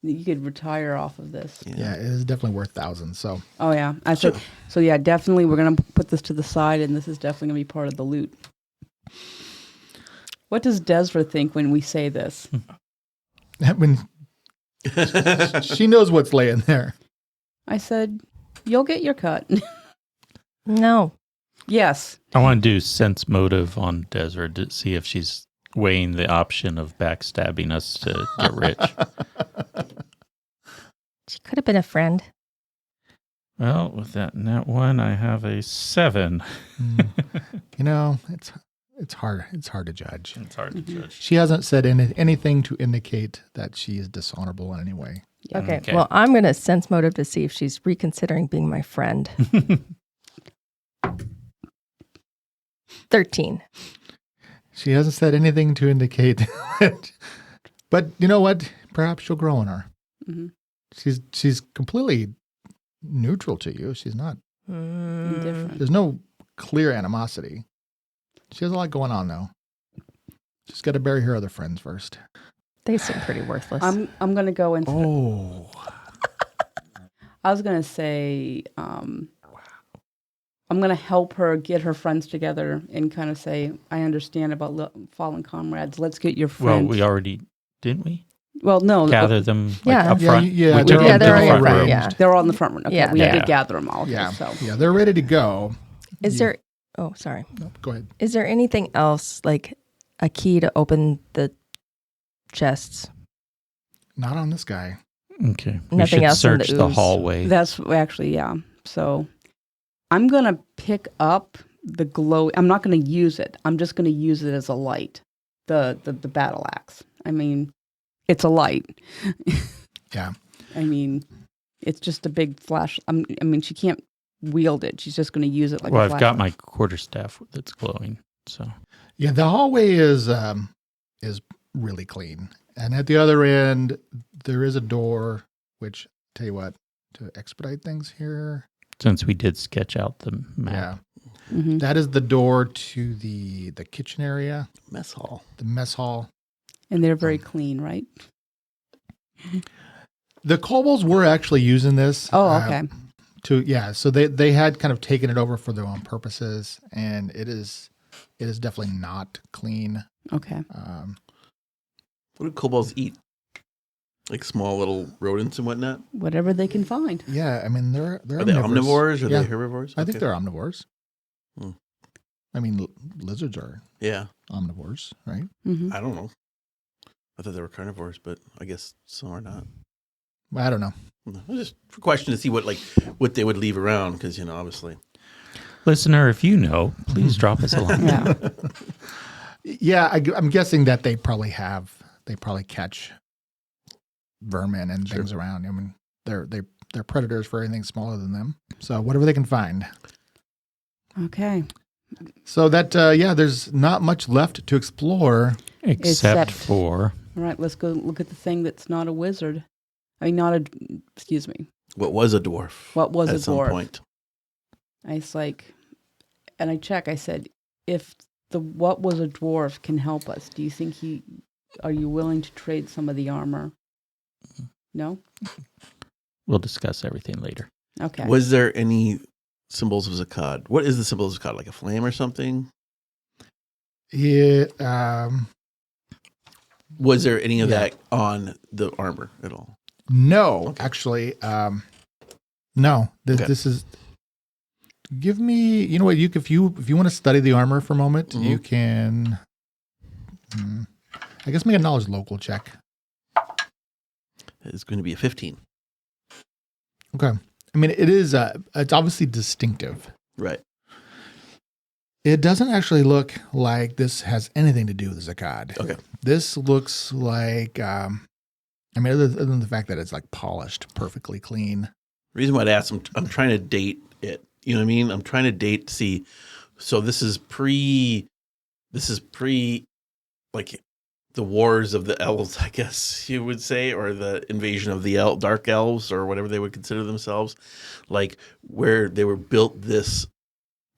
You could retire off of this. Yeah, it is definitely worth thousands. So Oh, yeah. I said, so yeah, definitely we're going to put this to the side, and this is definitely going to be part of the loot. What does Desra think when we say this? when she knows what's laying there. I said, you'll get your cut. No. Yes. I want to do sense motive on Desert to see if she's weighing the option of backstabbing us to get rich. She could have been a friend. Well, with that net one, I have a 7. You know, it's hard. It's hard to judge. It's hard to judge. She hasn't said anything to indicate that she is dishonorable in any way. Okay. Okay. Well, I'm going to sense motive to see if she's reconsidering being my friend. 13. She hasn't said anything to indicate that. But you know what? Perhaps she'll grow on her. Mm-hmm. She's completely neutral to you. She's not. Indifferent. There's no clear animosity. She has a lot going on though. She's got to bury her other friends first. They seem pretty worthless. I'm going to go into. Oh, I was going to say, I'm going to help her get her friends together and kind of say, I understand about fallen comrades. Let's get your Well, friends. we already, didn't we? Well, no. Gather them like, Yeah. up Yeah, front? yeah, We they're took all- them to they're the all front front, room. yeah. They're all in the front room. Okay, Yeah. we Yeah. did gather them all. Okay, yeah, so. yeah. They're ready to go. Is there, oh, sorry. No, go ahead. Is there anything else, like a key to open the chests? Not on this guy. Okay. We Nothing should else in the search the ooze. hallway. That's actually, yeah. So I'm going to pick up the glow. I'm not going to use it. I'm just going to use it as a light, the battle axe. I mean, it's a light. Yeah. I mean, it's just a big flash. I mean, she can't wield it. She's just going to use it like Well, a I've flashlight. got my quarterstaff that's glowing. So Yeah, the hallway is really clean. And at the other end, there is a door, which, tell you what, to expedite things here. since we did sketch out the map, Yeah. Mhm. That is the door to the kitchen area, Mess hall. the mess hall. And they're very clean, right? The kobolds were actually using this. Oh, okay. So they had kind of taken it over for their own purposes, and it is definitely not clean. Okay. What do kobolds eat? Like small little rodents and whatnot? Whatever they can find. Yeah, I mean they're Are they omnivores or Yeah. they herbivores? I think Okay. they're omnivores. Hmm. I mean lizards are Yeah. omnivores, right? Mm-hmm. I don't know. I thought they were carnivores, but I guess some are not. I don't know. No, just a question to see what they would leave around because obviously. listener, if you know, please drop us a line. Yeah. Yeah, I'm guessing that they probably catch vermin and Sure. things around. I mean, they're predators for anything smaller than them. So whatever they can find. Okay. So that there's not much left to explore. Except Except- for All right. Let's go look at the thing that's not a wizard. I mean, excuse me. What was a dwarf? What was at a some dwarf? point? It's like, and I said, if what was a dwarf can help us, do you think are you willing to trade some of the armor? No? we'll discuss everything later. Okay. Was there any symbols of Zakad? What is the symbol of Zakad? Like a flame or something? It, Was there any of Yeah. that on the armor at all? no, Okay. actually, no. Okay. This is. Give me. You know what? If you want to study the armor for a moment, Mhm. you can. I guess make a knowledge local check. It's going to be a 15. Okay. I mean, it is. It's obviously distinctive. Right. It doesn't actually look like this has anything to do with Zakad. Okay. This looks like I mean, other than the fact that it's like polished, perfectly clean. Reason why I asked, I'm trying to date it. You know what I mean? I'm trying to date to see. So this is pre, like the wars of the elves, I guess you would say, or the invasion of the dark elves, or whatever they would consider themselves, like where they were built this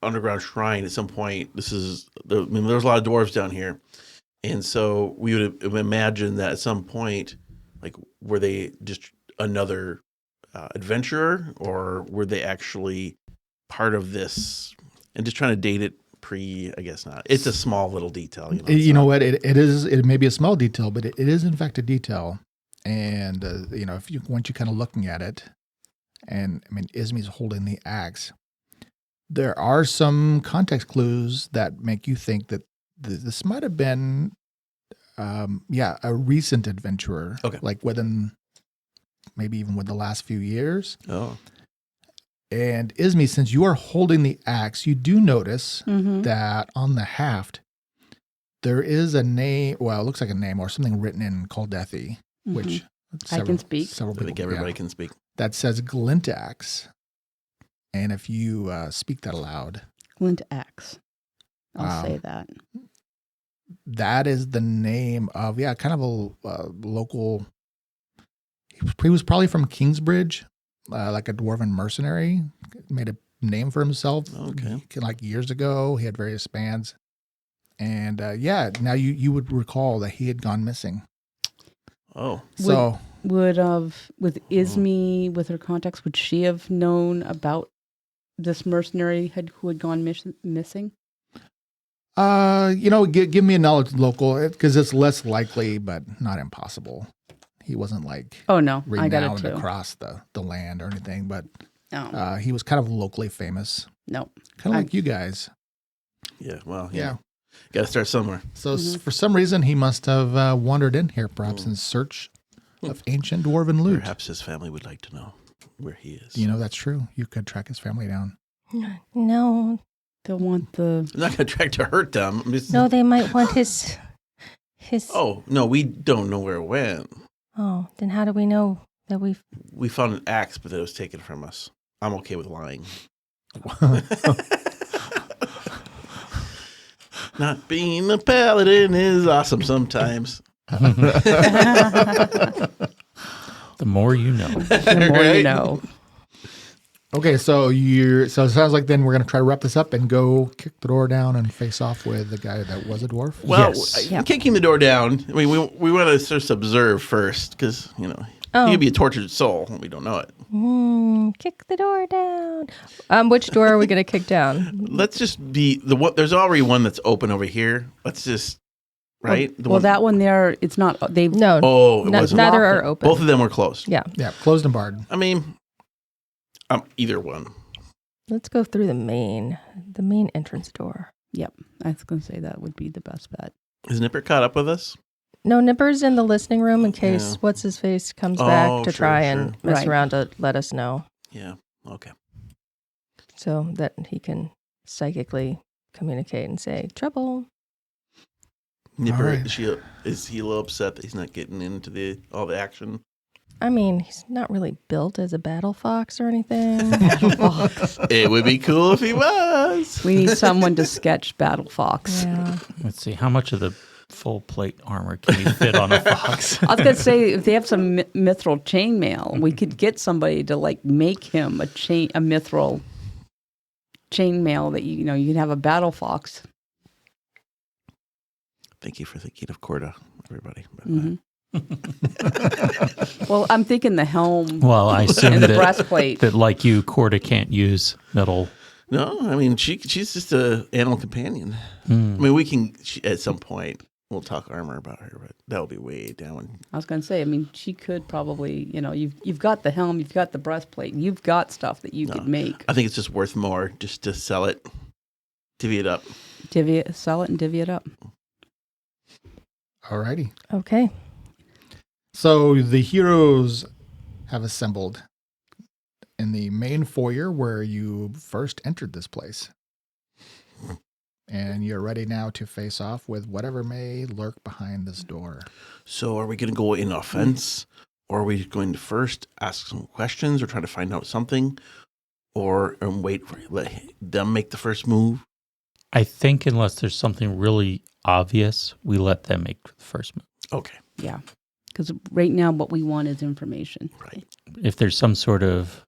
underground shrine at some point. There's a lot of dwarves down here, and so we would imagine that at some point, like, were they just another adventurer, or were they actually part of this? And just trying to date it I guess not. It's a small little detail. You know what? It may be a small detail, but it is in fact a detail. And once you kind of looking at it, and I mean, Ismy's holding the axe. There are some context clues that make you think that this might have been, a recent adventurer. Okay. Like maybe even within the last few years. Oh. And Ismy, since you are holding the axe, you do notice Mm-hmm. that on the haft, there is a name, well, it looks like a name or something written in Caldethi, which I can speak. Several I people, think everybody can speak. that says Glintax. And if you speak that aloud, Glint Axe. I'll say that. that is the name of, kind of a local, he was probably from Kingsbridge, like a dwarven mercenary, made a name for himself. Okay. Like years ago, he had various bands. And now you would recall that he had gone missing. Oh. So With Ismy, with her contacts, would she have known about this mercenary who had gone missing? give me a knowledge local, because it's less likely, but not impossible. He wasn't like Oh no, I got it renowned too. across the land or anything, but No, he was kind of locally famous, no. kind of like you guys. Yeah. Well. Yeah. Got to start somewhere. So for some reason, he must have wandered in here, perhaps in search of ancient dwarven loot. Perhaps his family would like to know where he is. That's true. You could track his family down. No, They'll want the. I'm not going to try to hurt them. no, they might want his. Oh no, we don't know where it went. Oh, then how do we know that we've? We found an axe, but it was taken from us. I'm okay with lying. Not being a paladin is awesome sometimes. The more you know. The more you know. Okay, so it sounds like then we're going to try to wrap this up and go kick the door down and face off with the guy that was a dwarf. Well, Yes. Yeah. kicking the door down. I mean, we want to just observe first, because he could be a tortured soul. We don't know it. Kick the door down. Which door are we going to kick down? Let's just be there's already one that's open over here. Let's just right. Well, that one there, it's not. They've No. Oh, it wasn't. Neither locked are it. open. Both of them were closed. Yeah. Yeah, closed and barred. I mean, either one. Let's go through the main entrance door. Yep. I was going to say that would be the best bet. Is Nipper caught up with us? No, Nipper's in the listening room in case Yeah. what's his face comes back to sure, try sure. and mess Right. around to let us know, Yeah. Okay. so that he can psychically communicate and say trouble. Nipper, right. is he a little upset that he's not getting into all the action? I mean, he's not really built as a battle fox or anything. It would be cool if he was. We need someone to sketch Battle Fox. Yeah. Let's see. How much of the full plate armor can you fit on a fox? I was going to say, if they have some mithril chainmail, we could get somebody to make him a mithril chainmail that you can have a Battle Fox. Thank you for thinking of Corda, everybody. Mhm. Well, I'm thinking the helm Well, I assume and the that, breastplate. that like you, Corda can't use metal. No, I mean she's just an animal companion. I mean, at some point we'll talk armor about her, but that'll be way down. I was going to say, I mean, she could probably, you've got the helm, you've got the breastplate, you've got stuff that you could make. I think it's just worth more just to sell it, divvy it up. Sell it and divvy it up. Alrighty. Okay. So the heroes have assembled in the main foyer where you first entered this place. And you're ready now to face off with whatever may lurk behind this door. So are we going to go in offense, or are we going to first ask some questions or try to find out something, or wait for let them make the first move? I think unless there's something really obvious, we let them make the first move. Okay. Yeah. Because right now what we want is information. Right. If there's some sort of,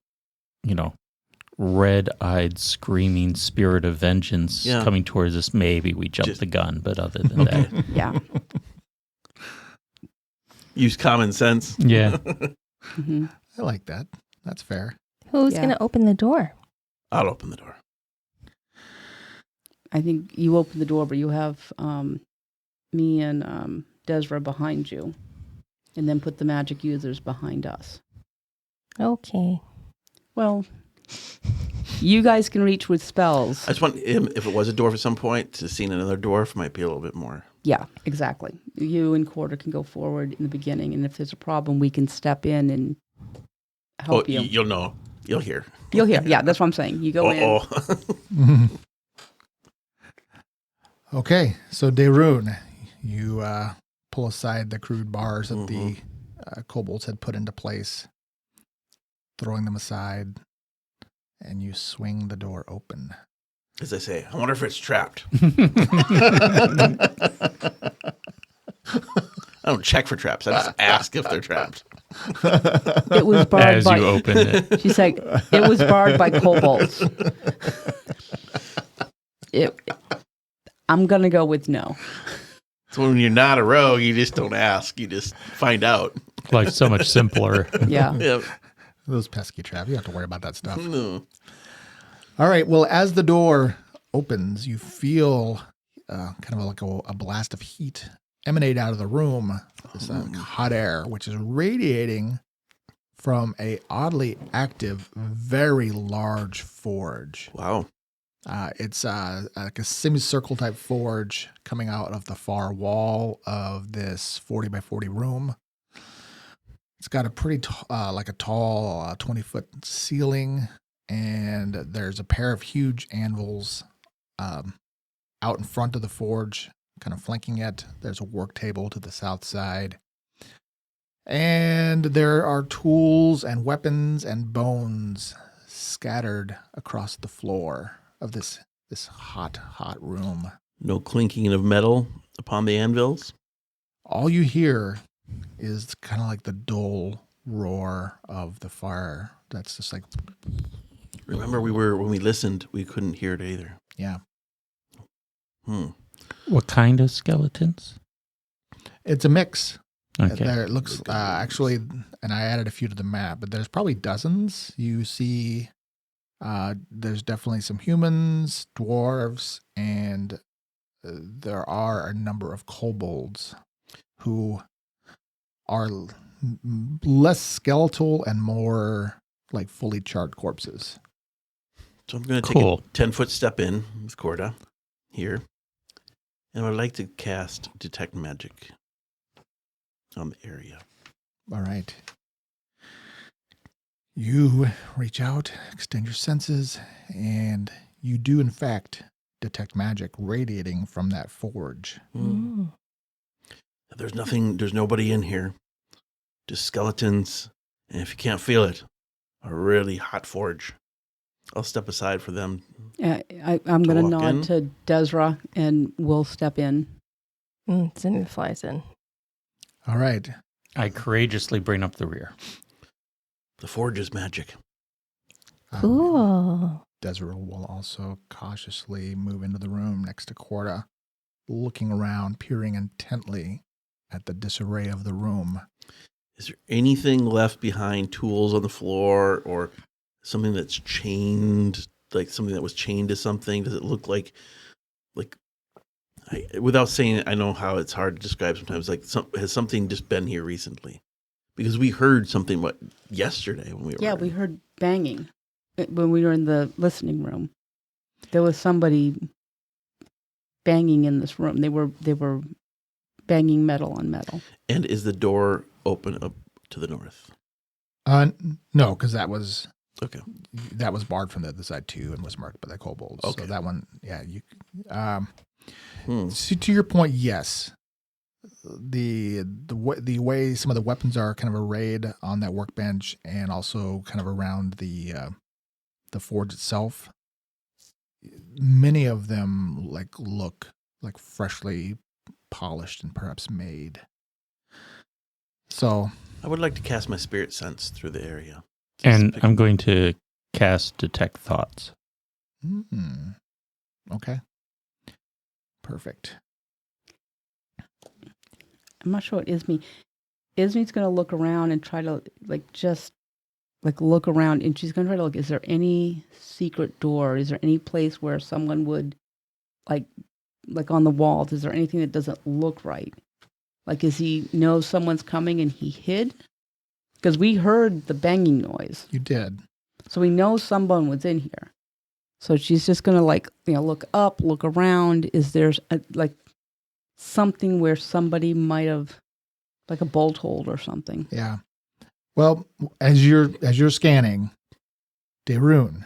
red-eyed, screaming spirit of vengeance coming towards us, maybe we jump the gun. But other than that, Yeah. Use common sense. yeah. Hmm. I like that. That's fair. Who's Yeah. going to open the door? I'll open the door. I think you open the door, but you have me and Desra behind you. And then put the magic users behind us. Okay. Well, you guys can reach with spells. I just want him, if it was a dwarf at some point, to see another dwarf might be a little bit more. Yeah, exactly. You and Quarter can go forward in the beginning, and if there's a problem, we can step in and help you. You'll know. You'll hear. You'll hear. Yeah, that's what I'm saying. You go in. Uh-oh. Okay, so Daerun, you pull aside the crude bars that the kobolds had put into place, throwing them aside, and you swing the door open. As I say, I wonder if it's trapped. I don't check for traps. I just ask if they're trapped. It was barred As by. you open it. She's like, it was barred by kobolds. I'm gonna go with no. So when you're not a rogue, you just don't ask. You just find out. Like so much simpler. Yeah. Yep. Those pesky traps. You have to worry about that stuff. No. All right. Well, as the door opens, you feel kind of like a blast of heat emanate out of the room. This hot air, which is radiating from a oddly active, very large forge. Wow. It's like a semicircle type forge coming out of the far wall of this 40 by 40 room. It's got a pretty like a tall 20-foot ceiling, and there's a pair of huge anvils out in front of the forge, kind of flanking it. There's a work table to the south side. And there are tools and weapons and bones scattered across the floor of this hot room. No clinking of metal upon the anvils. All you hear is kind of like the dull roar of the fire. That's just like, Remember, when we listened, we couldn't hear it either. yeah. What kind of skeletons? It's a mix. Okay. There it looks actually, and I added a few to the map, but there's probably dozens. You see, there's definitely some humans, dwarves, and there are a number of kobolds who are less skeletal and more like fully charred corpses. So I'm going to take a 10-foot step in with Corda here. And I would like to cast Detect Magic on the area. All right. You reach out, extend your senses, and you do, in fact, detect magic radiating from that forge. Mm. There's nobody in here. Just skeletons. And if you can't feel it, a really hot forge. I'll step aside for them. I'm going to walk nod in? to Desra, and we'll step in. Cindy flies in. All right. I courageously bring up the rear. The forge is magic. Cool. Desiree will also cautiously move into the room next to Corda, looking around, peering intently at the disarray of the room. Is there anything left behind, tools on the floor, or something that's chained, like something that was chained to something? Does it look like without saying it, I know how it's hard to describe sometimes, has something just been here recently? Because we heard something, yesterday when we were... Yeah, we heard banging when we were in the listening room. There was somebody banging in this room. They were banging metal on metal. And is the door open up to the north? No, because that was Okay. That was barred from the other side too, and was marked by the kobolds. Okay. So that one, yeah. Hmm. So to your point, yes. The way some of the weapons are kind of arrayed on that workbench, and also kind of around the forge itself, many of them look like freshly polished and perhaps made. So I would like to cast my spirit sense through the area. And I'm going to cast Detect Thoughts. Okay. Perfect. I'm not sure what Isme's going to look around and try to look around, and she's going to try to look. Is there any secret door? Is there any place where someone would like on the walls? Is there anything that doesn't look right? Like, is he know someone's coming and he hid? Because we heard the banging noise, You did. so we know someone was in here. So she's just going to look up, look around. Is there something where somebody might have, like a bolt hole or something? Yeah. Well, as you're scanning, Derun,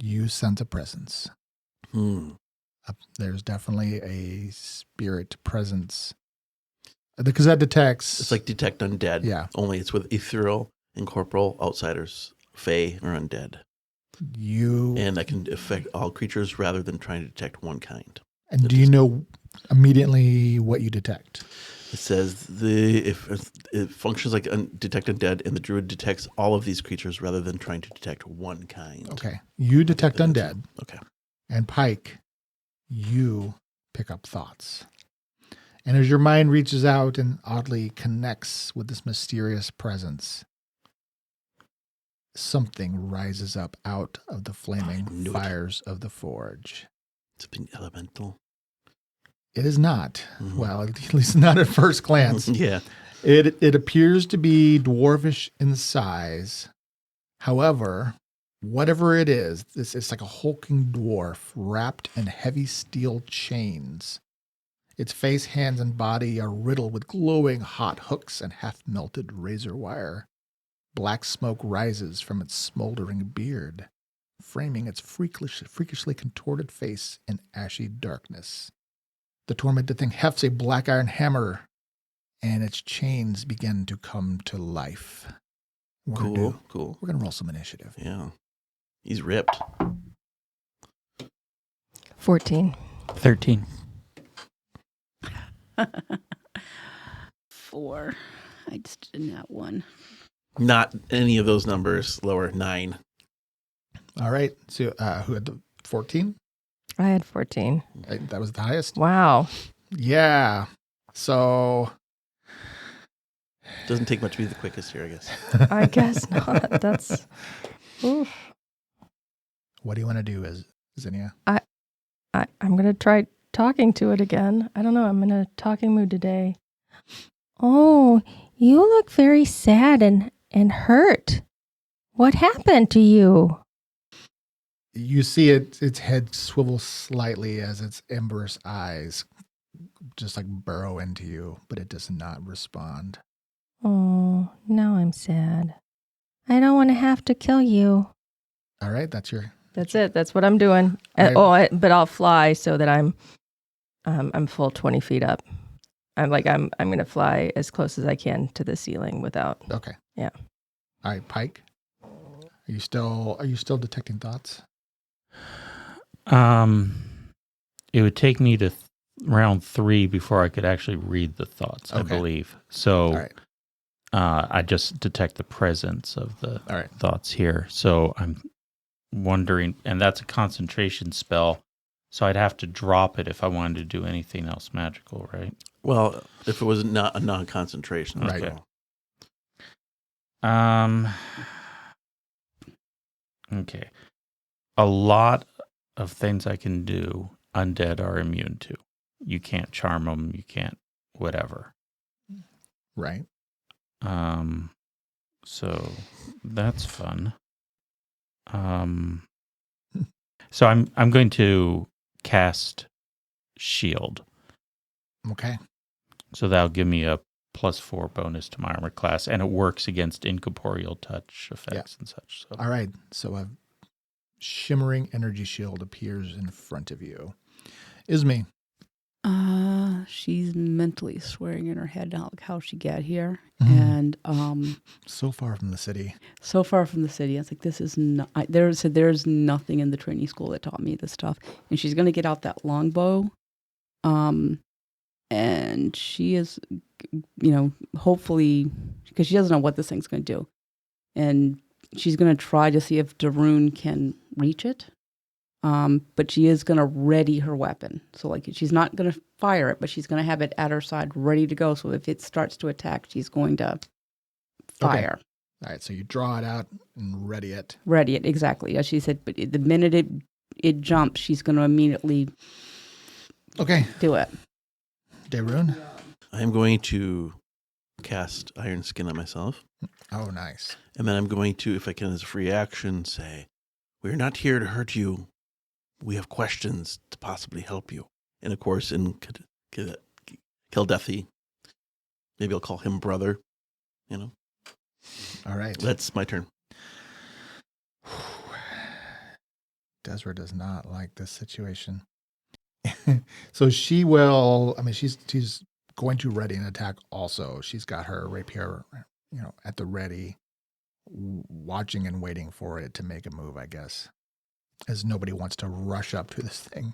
you sense a presence. There's definitely a spirit presence. Because that detects... It's like detect undead. Yeah. Only it's with ethereal, incorporeal, outsiders, fae, or undead. And that can affect all creatures rather than trying to detect one kind. And do you know immediately what you detect? It says if it functions like detect undead, and the druid detects all of these creatures rather than trying to detect one kind. Okay. You detect undead. Okay. And Pike, you pick up thoughts. And as your mind reaches out and oddly connects with this mysterious presence, something rises up out of the flaming fires of the forge. It's been elemental. It is not. Mm-hmm. Well, at least not at first glance. Yeah. It appears to be dwarvish in size. However, whatever it is, it's like a hulking dwarf wrapped in heavy steel chains. Its face, hands, and body are riddled with glowing hot hooks and half-melted razor wire. Black smoke rises from its smoldering beard, framing its freakishly contorted face in ashy darkness. The tormented thing hefts a black iron hammer, and its chains begin to come to life. Cool. We're going to roll some initiative. Yeah. He's ripped. 14. 13. 4. I just did that one. Not any of those numbers lower. 9. All right. So who had the 14? I had 14. That was the highest? Wow. Yeah. So... Doesn't take much to be the quickest here, I guess. I guess not. That's... Oof. What do you want to do, Zinnia? I'm going to try talking to it again. I don't know. I'm in a talking mood today. Oh, you look very sad and hurt. What happened to you? You see its head swivel slightly as its embers eyes just like burrow into you, but it does not respond. Oh, now I'm sad. I don't want to have to kill you. All right, that's it. That's what I'm doing. Right. But I'll fly so that I'm full 20 feet up. I'm going to fly as close as I can to the ceiling without. Okay. Yeah. All right, Pike. Are you still detecting thoughts? It would take me to round 3 before I could actually read the thoughts, I believe. So all right. I just detect the presence of the all right. thoughts here. So I'm wondering, and that's a concentration spell, so I'd have to drop it if I wanted to do anything else magical, right? Well, if it was not a non-concentration. Right. Okay. A lot of things I can do, undead are immune to. You can't charm them. You can't whatever. Right. So that's fun. So I'm going to cast shield. Okay. So that'll give me a +4 bonus to my armor class, and it works against incorporeal touch effects and such. So All right. So a shimmering energy shield appears in front of you. Isme. She's mentally swearing in her head how she got here, Mhm. and So far from the city. so far from the city. I was like, this is not. There's nothing in the training school that taught me this stuff. And she's gonna get out that longbow, and she is, hopefully, because she doesn't know what this thing's gonna do, and she's gonna try to see if Darun can reach it. But she is going to ready her weapon. So, like, she's not going to fire it, but she's going to have it at her side ready to go. So if it starts to attack, she's going to fire. All right. So you draw it out and ready it. Ready it, exactly. As she said, but the minute it jumps, she's going to immediately do it. Darun. I'm going to cast Iron Skin on myself. Oh, nice. And then I'm going to, if I can, as a free action, say, we're not here to hurt you. We have questions to possibly help you. And of course, in Keldethi, maybe I'll call him brother. All right. That's my turn. Desra does not like this situation. So she will, she's going to ready an attack also. She's got her rapier, at the ready, watching and waiting for it to make a move, I guess, as nobody wants to rush up to this thing.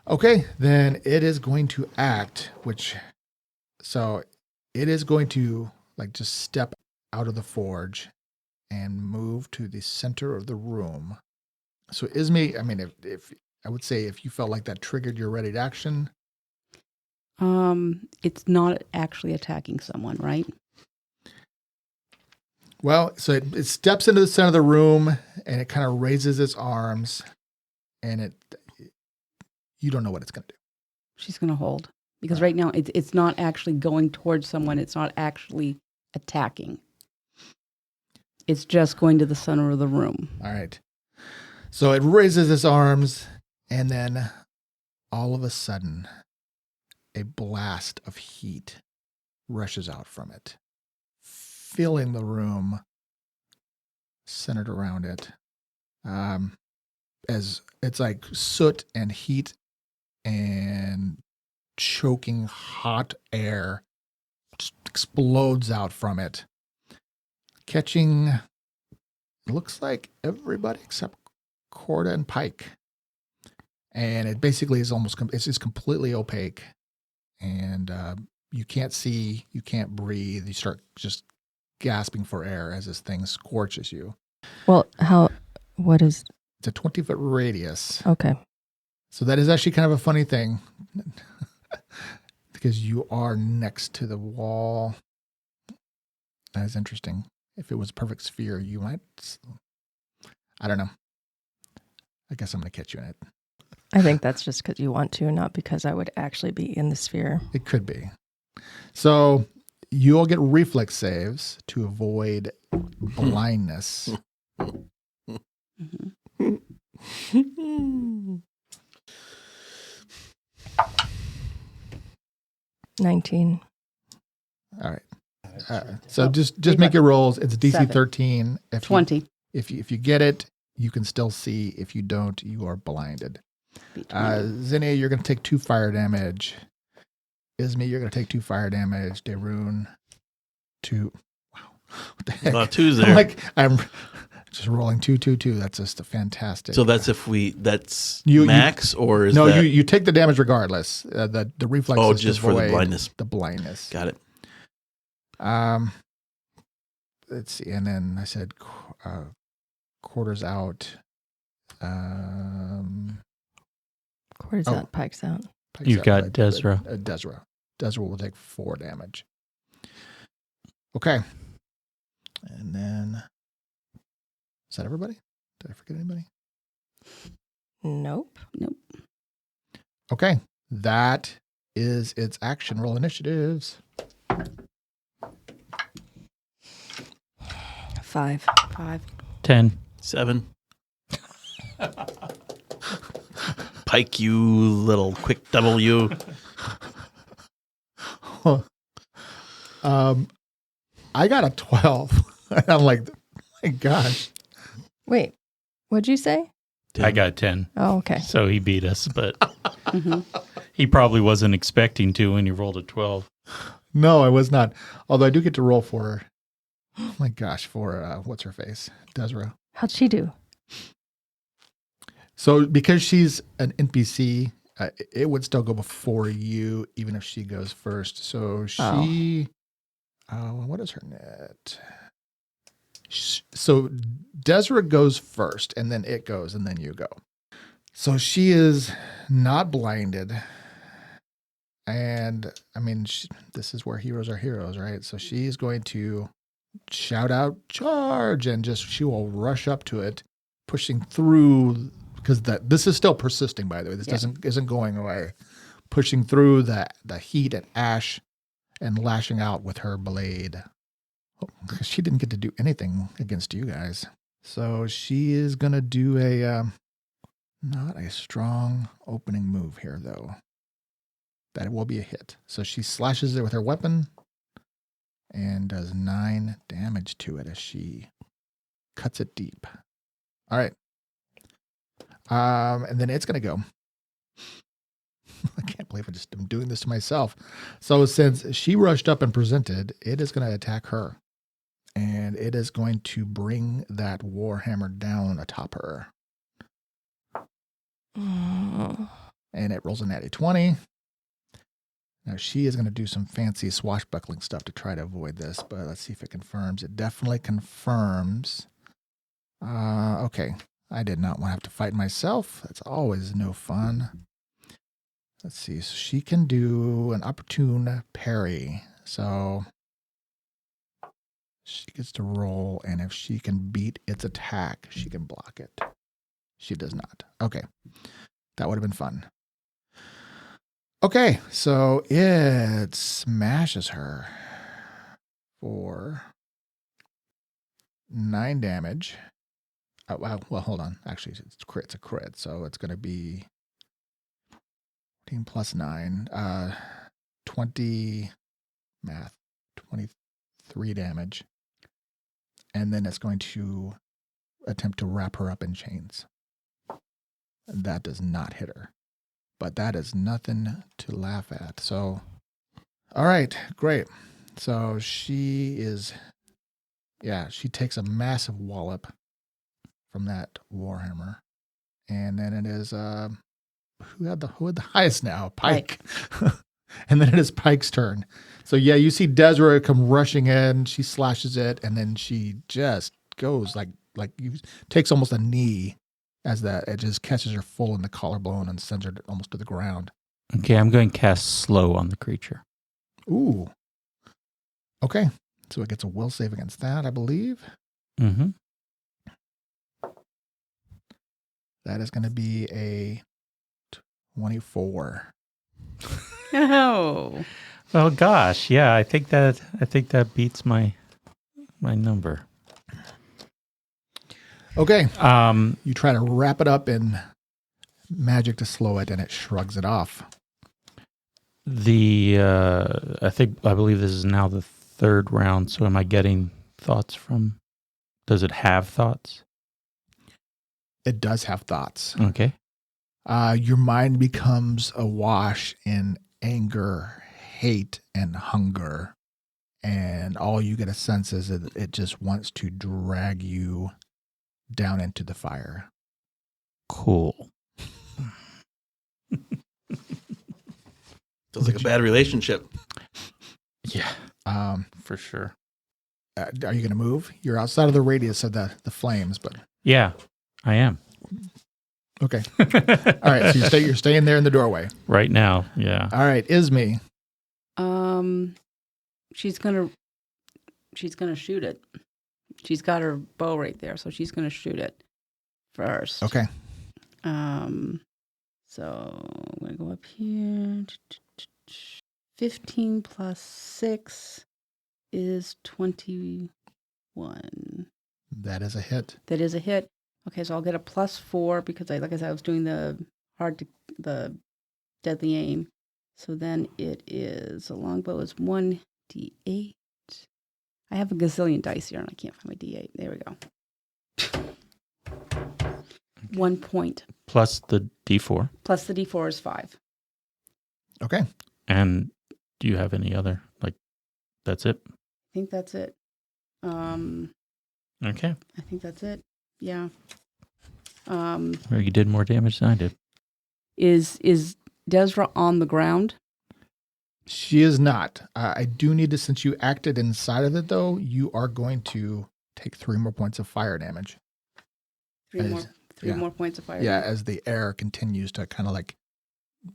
Okay, then it is going to act, so it is going to just step out of the forge and move to the center of the room. So Isme, if I would say if you felt like that triggered your ready action. It's not actually attacking someone, right? Well, so it steps into the center of the room and it kind of raises its arms, and you don't know what it's going to do. She's going to hold, because right now it's not actually going towards someone. It's not actually attacking. It's just going to the center of the room. All right. So it raises its arms, and then all of a sudden, a blast of heat rushes out from it, filling the room centered around it. As it's like soot and heat and choking hot air just explodes out from it, catching, it looks like everybody except Corda and Pike. And it basically is it's just completely opaque. And you can't see, you can't breathe. You start just gasping for air as this thing scorches you. Well, what is? It's a 20-foot radius. Okay. So that is actually kind of a funny thing because you are next to the wall. That is interesting. If it was a perfect sphere, you might, I don't know. I guess I'm going to catch you in it. I think that's just because you want to, not because I would actually be in the sphere. It could be. So you'll get reflex saves to avoid blindness. Mm-hmm. 19. All right. So just make your rolls. It's DC 7. 13. 20. If you get it, you can still see. If you don't, you are blinded. Zinnia, you're going to take 2 fire damage. Isme, you're going to take 2 fire damage. Darun, 2. Wow. What the heck? A lot of twos there. I'm just rolling 2, 2, 2. That's just a fantastic. So that's max, or is no, that? you take the damage regardless. The reflex. Oh, is just to for the avoid blindness. The blindness. Got it. Let's see. And then I said quarters out. Quarters out, Pike's out. Pike's You've out, got but Desra. Desra. Desra will take 4 damage. Okay. And then, is that everybody? Did I forget anybody? Nope. Okay. That is its action. Roll initiatives. 5. 10. 7. Pike, you little quick W. I got a 12. I'm like, my gosh. Wait, what'd you say? I got 10. Oh, okay. So he beat us, but Mhm. he probably wasn't expecting to when he rolled a 12. No, I was not. Although I do get to roll for, oh my gosh, for what's her face? Desra. How'd she do? So because she's an NPC, it would still go before you, even if she goes first. So she, what is her net? So Desra goes first, and then it goes, and then you go. So she is not blinded. And I mean, this is where heroes are heroes, right? So she's going to shout out, charge, and she will rush up to it, pushing through, because this is still persisting, by the way. This isn't going away. Pushing through the heat and ash and lashing out with her blade. Oh, she didn't get to do anything against you guys. So she is going to do not a strong opening move here, though. That will be a hit. So she slashes it with her weapon and does 9 damage to it as she cuts it deep. All right. And then it's going to go. I can't believe I'm doing this to myself. So since she rushed up and presented, it is going to attack her. And it is going to bring that warhammer down atop her. And it rolls a natty 20. Now, she is going to do some fancy swashbuckling stuff to try to avoid this, but let's see if it confirms. It definitely confirms. Okay. I did not want to have to fight myself. That's always no fun. Let's see. So she can do an opportune parry. So she gets to roll, and if she can beat its attack, she can block it. She does not. Okay. That would have been fun. Okay, so it smashes her for 9 damage. Well, hold on. Actually, it's a crit, so it's going to be 14 plus 9. 20 math. 23 damage. And then it's going to attempt to wrap her up in chains. That does not hit her. But that is nothing to laugh at. So, all right, great. So she takes a massive wallop from that warhammer. And then it is, who had the highest now? Pike. And then it is Pike's turn. So yeah, you see Desra come rushing in. She slashes it, and then she just goes like takes almost a knee as it just catches her full in the collarbone and sends her almost to the ground. Okay, I'm going to cast slow on the creature. Ooh. Okay. So it gets a will save against that, I believe. Mm-hmm. That is going to be a 24. Oh. Well, gosh, yeah, I think that beats my number. Okay. You try to wrap it up in magic to slow it, and it shrugs it off. I believe this is now the 3rd round. So am I getting thoughts from? Does it have thoughts? It does have thoughts. Okay. Your mind becomes awash in anger, hate, and hunger. And all you get a sense is that it just wants to drag you down into the fire. Cool. Sounds like a bad relationship. Yeah, for sure. Are you going to move? You're outside of the radius of the flames, but Yeah, I am. okay. All right, so you're staying there in the doorway right now. Yeah. All right, Ismi. She's gonna shoot it. She's got her bow right there, so she's gonna shoot it first. Okay. So I'm gonna go up here. 15 plus 6 is 21. That is a hit. That is a hit. Okay, so I'll get a +4 because like I said, I was doing the deadly aim. So then it is, a longbow is 1d8 D8. I have a gazillion dice here and I can't find my D8. There we go. 1 point. Plus the D4. Plus the D4 is 5. Okay. And do you have any other? Like, that's it? I think that's it. Okay. I think that's it. Yeah. Well, you did more damage than I did. Is Desra on the ground? She is not. I do need to, since you acted inside of it, though, you are going to take 3 more points of fire damage. Three yeah. more points of fire. Yeah, damage. as the air continues to kind of like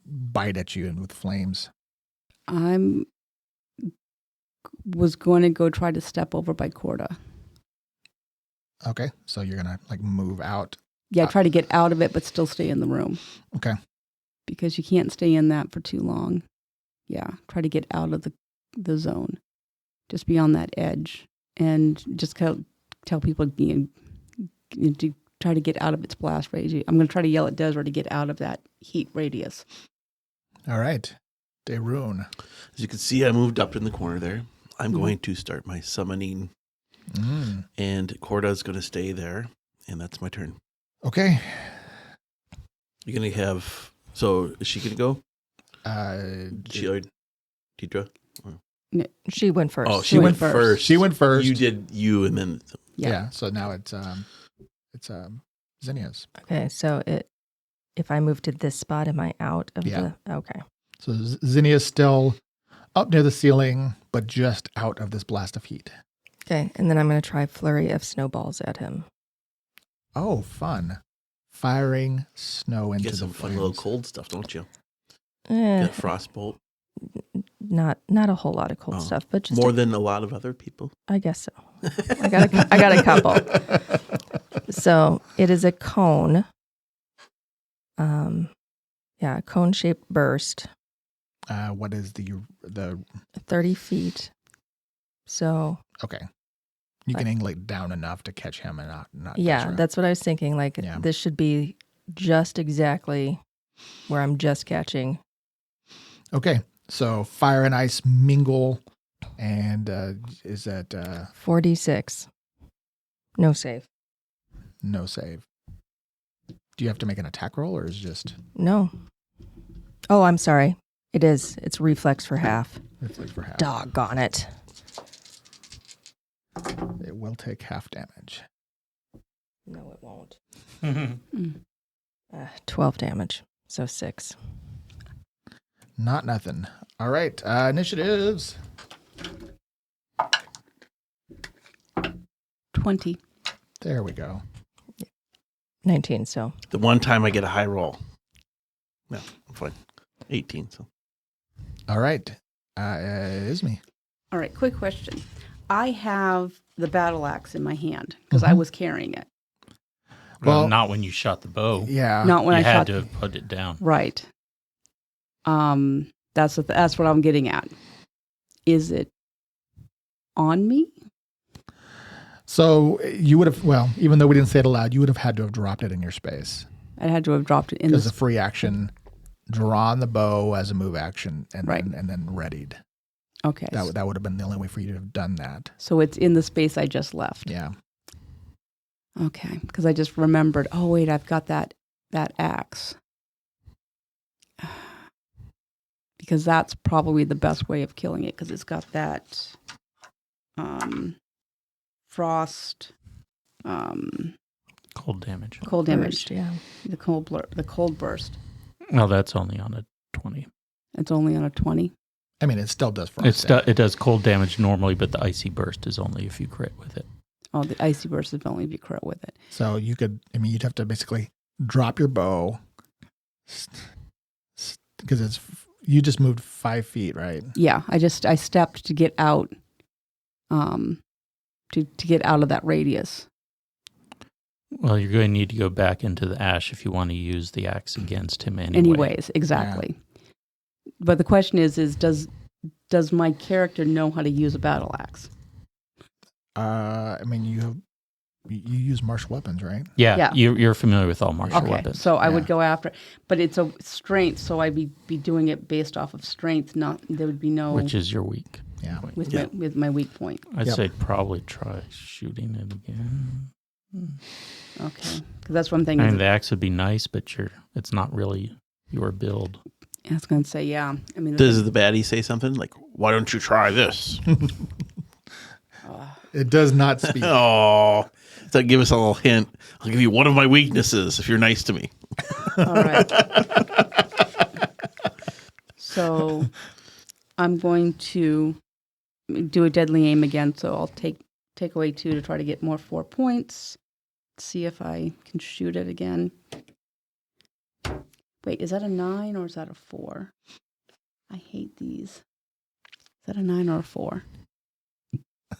bite at you and with flames. Was going to go try to step over by Corda. Okay, so you're going to like move out. Yeah, try to get out of it, but still stay in the room. Okay. Because you can't stay in that for too long. Yeah, try to get out of the zone. Just be on that edge. And just tell people to try to get out of its blast radius. I'm going to try to yell at Desra to get out of that heat radius. All right. Daerun. As you can see, I moved up in the corner there. I'm going to start my summoning, and Corda's going to stay there, and that's my turn. Okay. You're going to have... So, is she going to go? She or Deidre? She went first. Oh, she went first. She went first. You did you, and then... Yeah. So now it's Zinnia's. Okay, so if I move to this spot, am I out of the... Okay. So Zinnia's still up near the ceiling, but just out of this blast of heat. Okay, and then I'm going to try flurry of snowballs at him. Oh, fun. Firing snow You into get the some fun flames. little cold stuff, don't you? Eh, Get a frostbolt. not a whole lot of cold stuff, but just More than a lot of other people. I guess so. I got a couple. So it is a cone. A cone-shaped burst. What is the 30 feet. So okay? You can angle it down enough to catch him and not. yeah, Desra. that's what I was thinking. Like this should be just exactly where I'm just catching. Okay, so fire and ice mingle, and is that 46. No save. no save? Do you have to make an attack roll, or is it just No. Oh, I'm sorry. It is. It's reflex for half. reflex for half? Doggone it. It will take half damage. No, it won't. 12 damage. So 6. Not nothing. All right, initiatives. 20. There we go. 19, so. The one time I get a high roll. No, I'm fine. 18, so. All right, Ismi. All right, quick question. I have the battle axe in my hand because I was carrying it. Well, not when you shot the bow. Yeah. Not when You I had shot. to have put it down. Right. That's what I'm getting at. Is it on me? So you would have, well, even though we didn't say it aloud, you would have had to have dropped it in your space. I had to have dropped it in Because the a free action, drawn the bow as a move action, and Right. then readied. Okay. That would have been the only way for you to have done that. So it's in the space I just left. Yeah. Okay. Because I just remembered, oh, wait, I've got that axe. Because that's probably the best way of killing it because it's got that frost, Cold damage. cold damage, Burst, yeah. the cold burst. No, that's only on a 20. It's only on a 20. I mean, it still does frost. It does cold damage normally, but the icy burst is only if you crit with it. Oh, the icy burst is only if you crit with it. So you could, I mean, you'd have to basically drop your bow because you just moved 5 feet, right? Yeah, I stepped to get out, to get out of that radius. Well, you're going to need to go back into the ash if you want to use the axe against him anyway. Anyways, exactly. But the question is does my character know how to use a battle axe? I mean, you use martial weapons, right? Yeah. You're familiar with all martial Okay, weapons. so I would go after, but it's a strength, so I'd be doing it based off of strength. Not there would be no. Which is your weak. Yeah. with my weak point. I'd Yep. say probably try shooting it again. Okay, because that's one I thing. mean, the axe would be nice, but it's not really your build. I was going to say, yeah. I mean, Does the baddie say something like, "Why don't you try this"? It does not speak. Oh, so give us a little hint. I'll give you one of my weaknesses if you're nice to me. all right. So I'm going to do a deadly aim again. So I'll take away 2 to try to get more 4 points. See if I can shoot it again. Wait, is that a 9 or is that a 4? I hate these. Is that a 9 or a 4?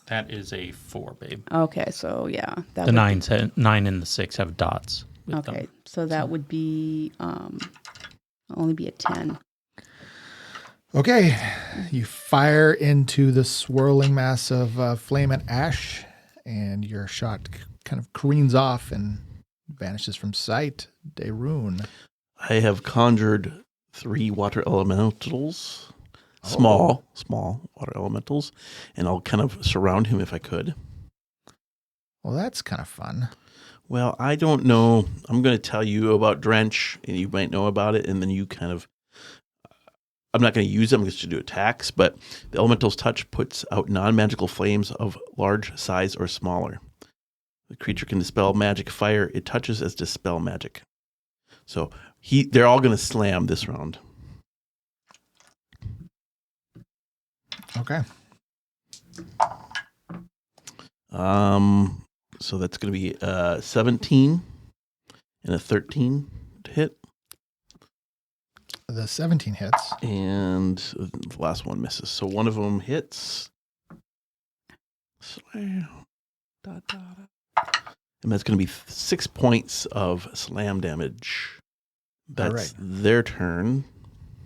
That is a 4, babe. Okay, so yeah. The 9 and the 6 have dots. With Okay, them. so that would be only be a 10. Okay. You fire into the swirling mass of flame and ash, and your shot kind of careens off and vanishes from sight. Daerun. I have conjured 3 water elementals, small water elementals, and I'll kind of surround him if I could. Well, that's kind of fun. Well, I don't know. I'm going to tell you about Drench, and you might know about it, and then you kind of... I'm not going to use them just to do attacks, but the elemental's touch puts out non-magical flames of large size or smaller. The creature can dispel magic fire it touches as dispel magic. So they're all going to slam this round. Okay. So that's going to be 17 and a 13 to hit. The 17 hits. And the last one misses. So one of them hits. Slam. And that's going to be 6 points of slam damage. That's right. their turn.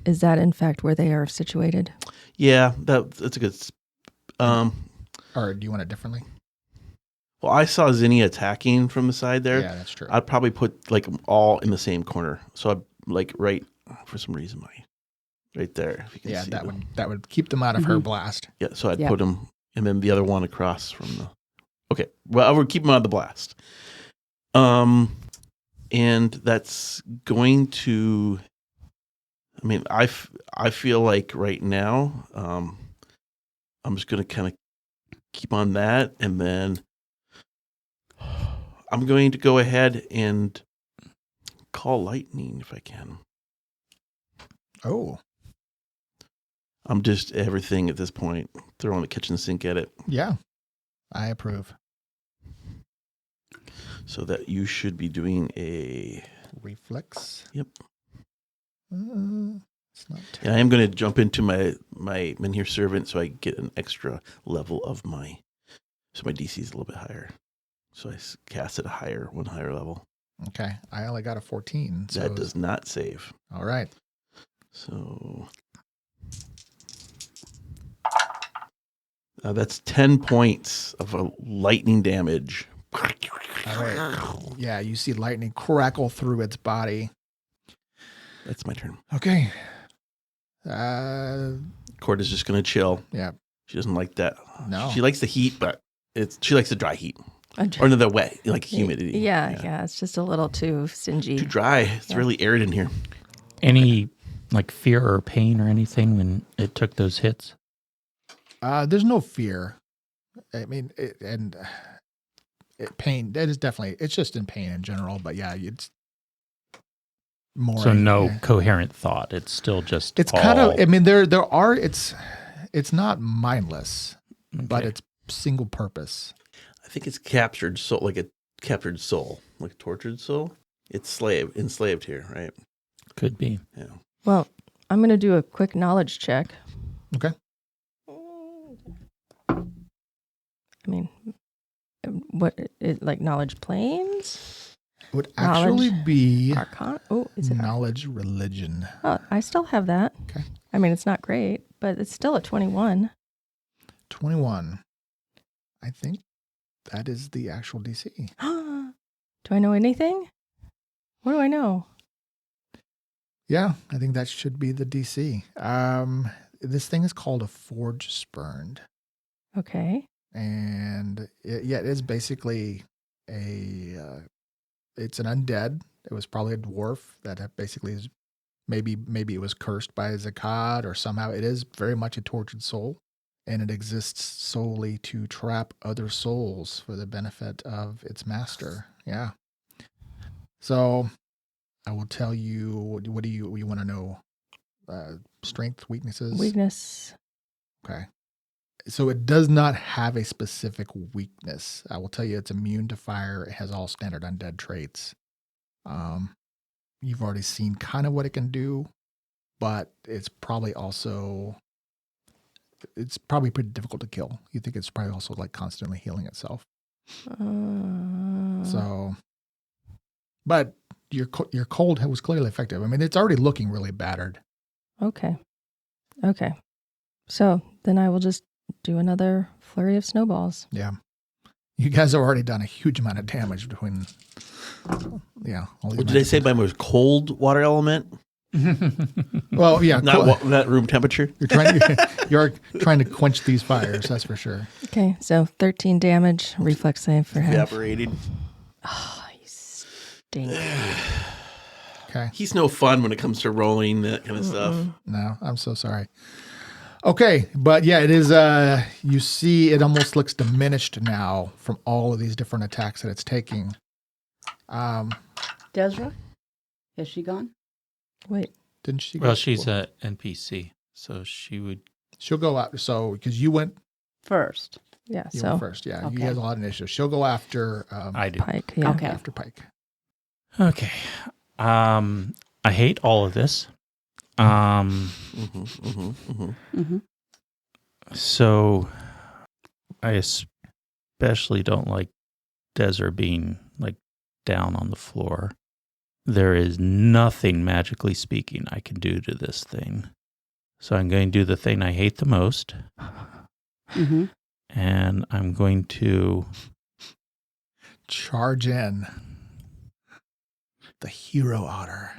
Is that in fact where they are situated? Yeah, that's a good... Or do you want it differently? Well, I saw Zinni attacking from the side there. Yeah, that's true. I'd probably put like all in the same corner. So I'd like right, for some reason, right there. If you can Yeah, see that would keep them out of her blast. Yeah, so I'd Yeah. put them, and then the other one across from the... Okay, well, I would keep them out of the blast. And that's going to... I mean, I feel like right now, I'm just going to kind of keep on that, and then I'm going to go ahead and call lightning if I can. Oh, I'm just everything at this point, throwing the kitchen sink at it. yeah. I approve. So that you should be doing a... Reflex. Yep. It's not And I am going to jump into my Menhir Servant so I get an extra level of my... So my DC is a little bit higher. So I cast it one higher level. okay. I only got a 14. So That does not save. All right. So... that's 10 points of lightning damage. All right. Yeah, you see lightning crackle through its body. That's my turn. Okay. Cord is just going to chill. Yeah. She doesn't like that. No. She likes the heat, but she likes the dry heat. Or no, the wet, like humidity. Yeah. It's just a little too stingy. Too dry. It's really arid in here. Any like fear or pain or anything when it took those hits? There's no fear. I mean, pain. That is definitely. It's just in pain in general. But yeah, it's more. So no coherent thought. It's still just. It's kind of. I mean, there are. It's not mindless, but Okay. it's single purpose. I think it's captured soul, like a captured soul, like a tortured soul. It's enslaved here, right? Could be. Yeah. Well, I'm going to do a quick knowledge check. Okay. I mean, what like knowledge planes? It would actually be Arcana? Oh, is it? knowledge religion. Oh, I still have that. Okay. I mean, it's not great, but it's still a 21. 21. I think that is the actual DC. Do I know anything? What do I know? Yeah, I think that should be the DC. this thing is called a forge spurned. Okay. And it is basically it's an undead. It was probably a dwarf that basically is maybe it was cursed by Zakad, or somehow it is very much a tortured soul, and it exists solely to trap other souls for the benefit of its master. Yeah. So I will tell you, what do you want to know? Strength, weaknesses? Weakness. Okay. So it does not have a specific weakness. I will tell you it's immune to fire. It has all standard undead traits. You've already seen kind of what it can do, but it's probably pretty difficult to kill. You think it's probably also like constantly healing itself. So, but your cold was clearly effective. I mean, it's already looking really battered. Okay. So then I will just do another flurry of snowballs. Yeah. You guys have already done a huge amount of damage between, all these What did I say? Mine was cold water element, Well, yeah. not room temperature. You're trying to quench these fires, that's for sure. Okay, so 13 damage, reflex save for him. Evaporated. Oh, you stink. Okay. He's no fun when it comes to rolling that kind of stuff. No, I'm so sorry. Okay, but yeah, it is, you see it almost looks diminished now from all of these different attacks that it's taking. Desra? Has she gone? Wait, Didn't she? Well, she's an NPC, so She'll go out, so, because you went First. yeah, You so went first, yeah. Okay. You had a lot of initiative. She'll go after I do. Pike, yeah. Okay. after Pike. Okay. I hate all of this. So I especially don't like Desert being like down on the floor. There is nothing magically speaking I can do to this thing. So I'm going to do the thing I hate the most. Mm-hmm. And I'm going to Charge in. The hero otter.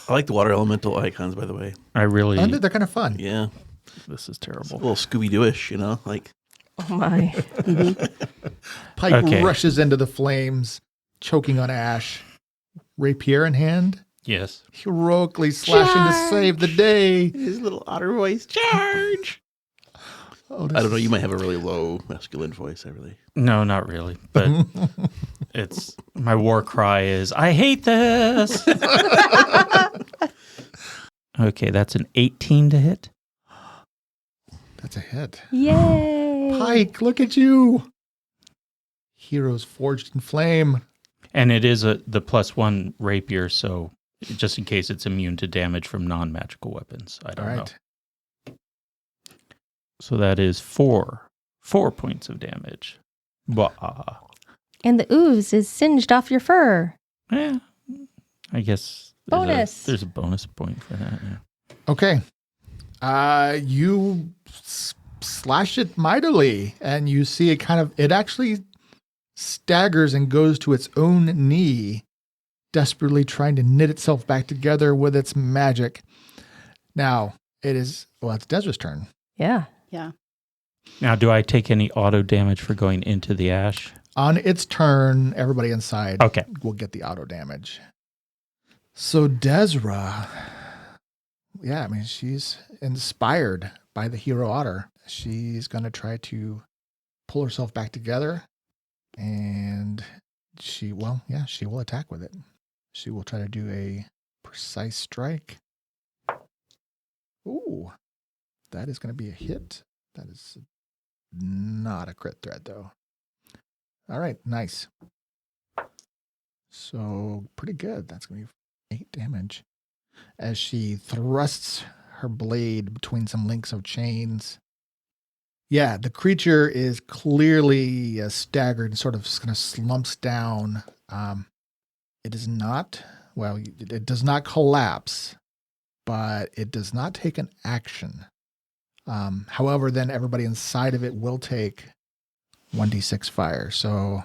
I like the water elemental icons, by the way. I really And they're kind of fun. Yeah, this is it's a terrible. little Scooby-Doo-ish, like. Oh my. Pike Okay. rushes into the flames, choking on ash. Rapier in hand, Yes. heroically slashing to save the day. His little otter voice, charge! Oh, I don't know, you might have a really low masculine voice, No, not really. But it's my war cry is I hate this. Okay, that's an 18 to hit. That's a hit. Yay. Pike, look at you. Heroes forged in flame. And it is the +1 rapier, so just in case it's immune to damage from non-magical weapons. I All don't right. know. So that is 4 points of damage. Bah. And the ooze is singed off your fur. Yeah, I guess there's a bonus point for that. Yeah. Okay. You slash it mightily, and you see it actually staggers and goes to its own knee, desperately trying to knit itself back together with its magic. Now, it's Desra's turn. Yeah. Yeah. Now, do I take any auto damage for going into the ash? On its turn, everybody inside Okay. will get the auto damage. So Desra, she's inspired by the hero otter. She's going to try to pull herself back together, and she will attack with it. She will try to do a precise strike. Ooh, that is going to be a hit. That is not a crit threat, though. All right, nice. So pretty good. That's going to be 8 damage as she thrusts her blade between some links of chains. Yeah, the creature is clearly staggered and sort of kind of slumps down. It is not, it does not collapse, but it does not take an action. However, then everybody inside of it will take 1d6 fire. So,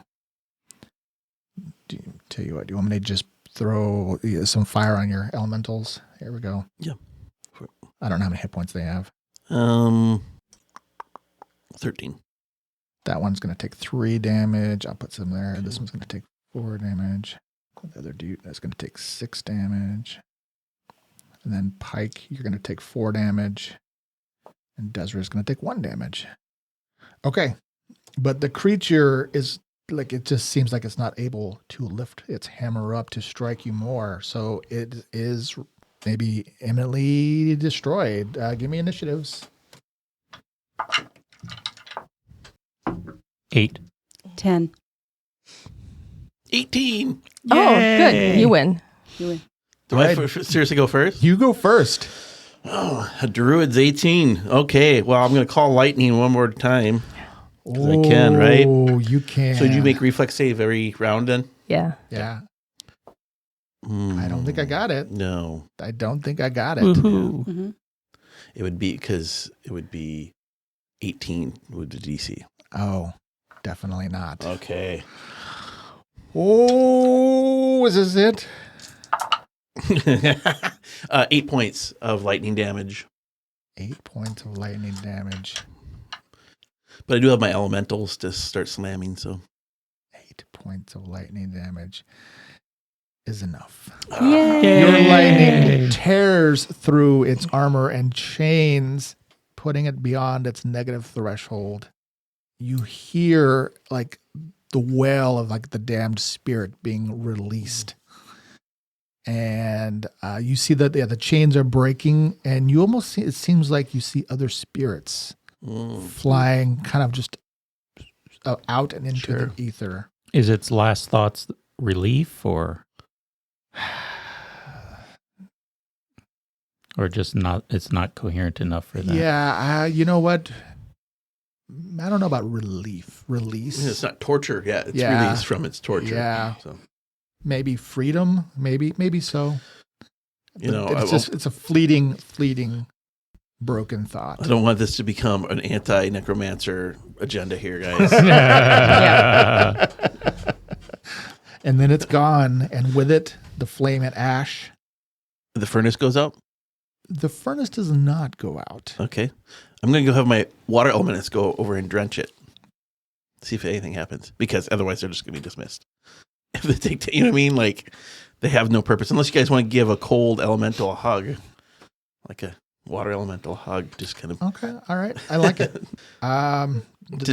tell you what, do you want me to just throw some fire on your elementals? Here we go. Yeah. I don't know how many hit points they have. 13. That one's going to take 3 damage. I'll put some there. This one's going to take 4 damage. The other dude that's going to take 6 damage. And then Pike, you're going to take 4 damage. And Desira's going to take 1 damage. Okay. But the creature is like, it just seems like it's not able to lift its hammer up to strike you more. So it is maybe imminently destroyed. Give me initiatives. 8. 10. 18. Oh, good. You win. You win. Do I seriously go first? You go first. Oh, a druid's 18. Okay, well, I'm going to call lightning one more time. 'Cause I can, right? Oh, you can. So did you make reflex save every round then? Yeah. Yeah. I don't think I got it. No. I don't think I got it. Woohoo. Mm-hmm. It would be, because it would be 18 with the DC. Oh, definitely not. Okay. Oh, is this it? 8 points of lightning damage. 8 points of lightning damage. But I do have my elementals to start slamming, so. 8 points of lightning damage is enough. Yay. Your lightning tears through its armor and chains, putting it beyond its negative threshold. You hear like the wail of like the damned spirit being released. And you see that the chains are breaking, and you almost see, it seems like you see other spirits flying kind of just out and into the ether. Is its last thoughts relief or just not, it's not coherent enough for that? Yeah, you know what? I don't know about relief. Release. It's not torture yet. It's Yeah. released from its torture. Yeah. So, Maybe freedom. Maybe so. you know, It's a fleeting broken thought. I don't want this to become an anti-necromancer agenda here, guys. And then it's gone, and with it, the flame and ash. The furnace goes out? The furnace does not go out. Okay. I'm going to go have my water elementals go over and drench it. See if anything happens. Because otherwise they're just going to be dismissed. If they take, you know what I mean? Like, they have no purpose. Unless you guys want to give a cold elemental a hug. Like a water elemental hug. Just kind of. Okay, all right. I like it.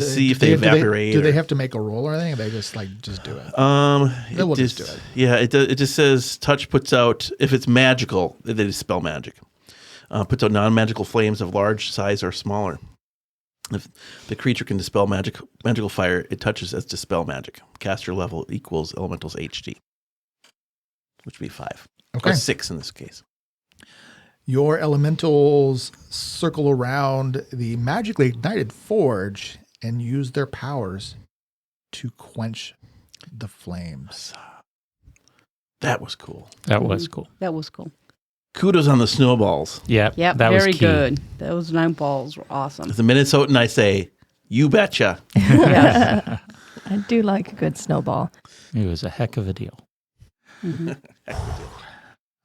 See if they evaporate. Do they have to make a roll or anything? Or they just do it? They will just do it. Yeah, it just says touch puts out, if it's magical, they dispel magic. Puts out non-magical flames of large size or smaller. If the creature can dispel magical fire, it touches as dispel magic. Caster level equals elemental's HD, which would be 5. Okay. Or 6 in this case. Your elementals circle around the magically ignited forge and use their powers to quench the flames. That was cool. That was cool. That was cool. Kudos on the snowballs. Yeah. Yep, that very was key. good. Those 9 balls were awesome. As a Minnesotan, I say, you betcha. Yes. I do like a good snowball. It was a heck of a deal.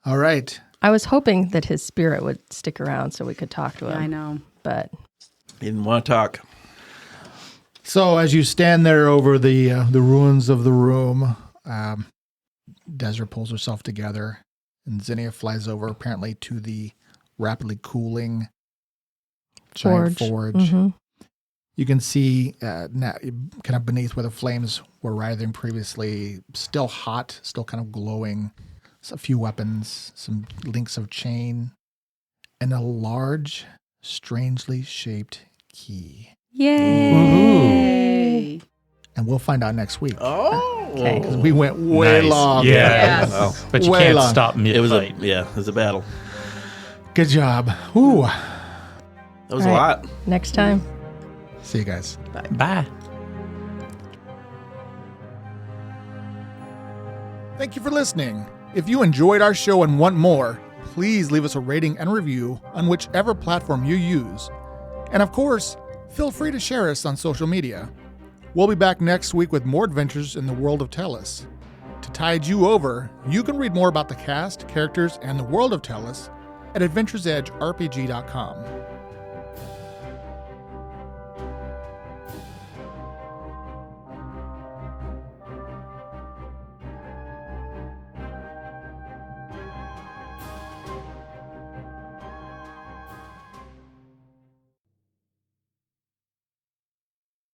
All right. I was hoping that his spirit would stick around so we could talk to him. I know. But Didn't want to talk. So as you stand there over the ruins of the room, Desiree pulls herself together, and Zinnia flies over apparently to the rapidly cooling giant forge. Mhm. You can see kind of beneath where the flames were writhing previously, still hot, still kind of glowing. A few weapons, some links of chain, and a large, strangely shaped key. Yay! And we'll find out next week. Oh. Okay. Because we went way Nice. long. Yeah. Yes. Well, But you Way can't long. stop it was mid-fight. it was a battle. Good job. Ooh. That was All a right. lot. Next time. See you guys. Bye. Thank you for listening. If you enjoyed our show and want more, please leave us a rating and review on whichever platform you use. And of course, feel free to share us on social media. We'll be back next week with more adventures in the World of Tellus. To tide you over, you can read more about the cast, characters, and the World of Tellus at AdventuresEdgeRPG.com.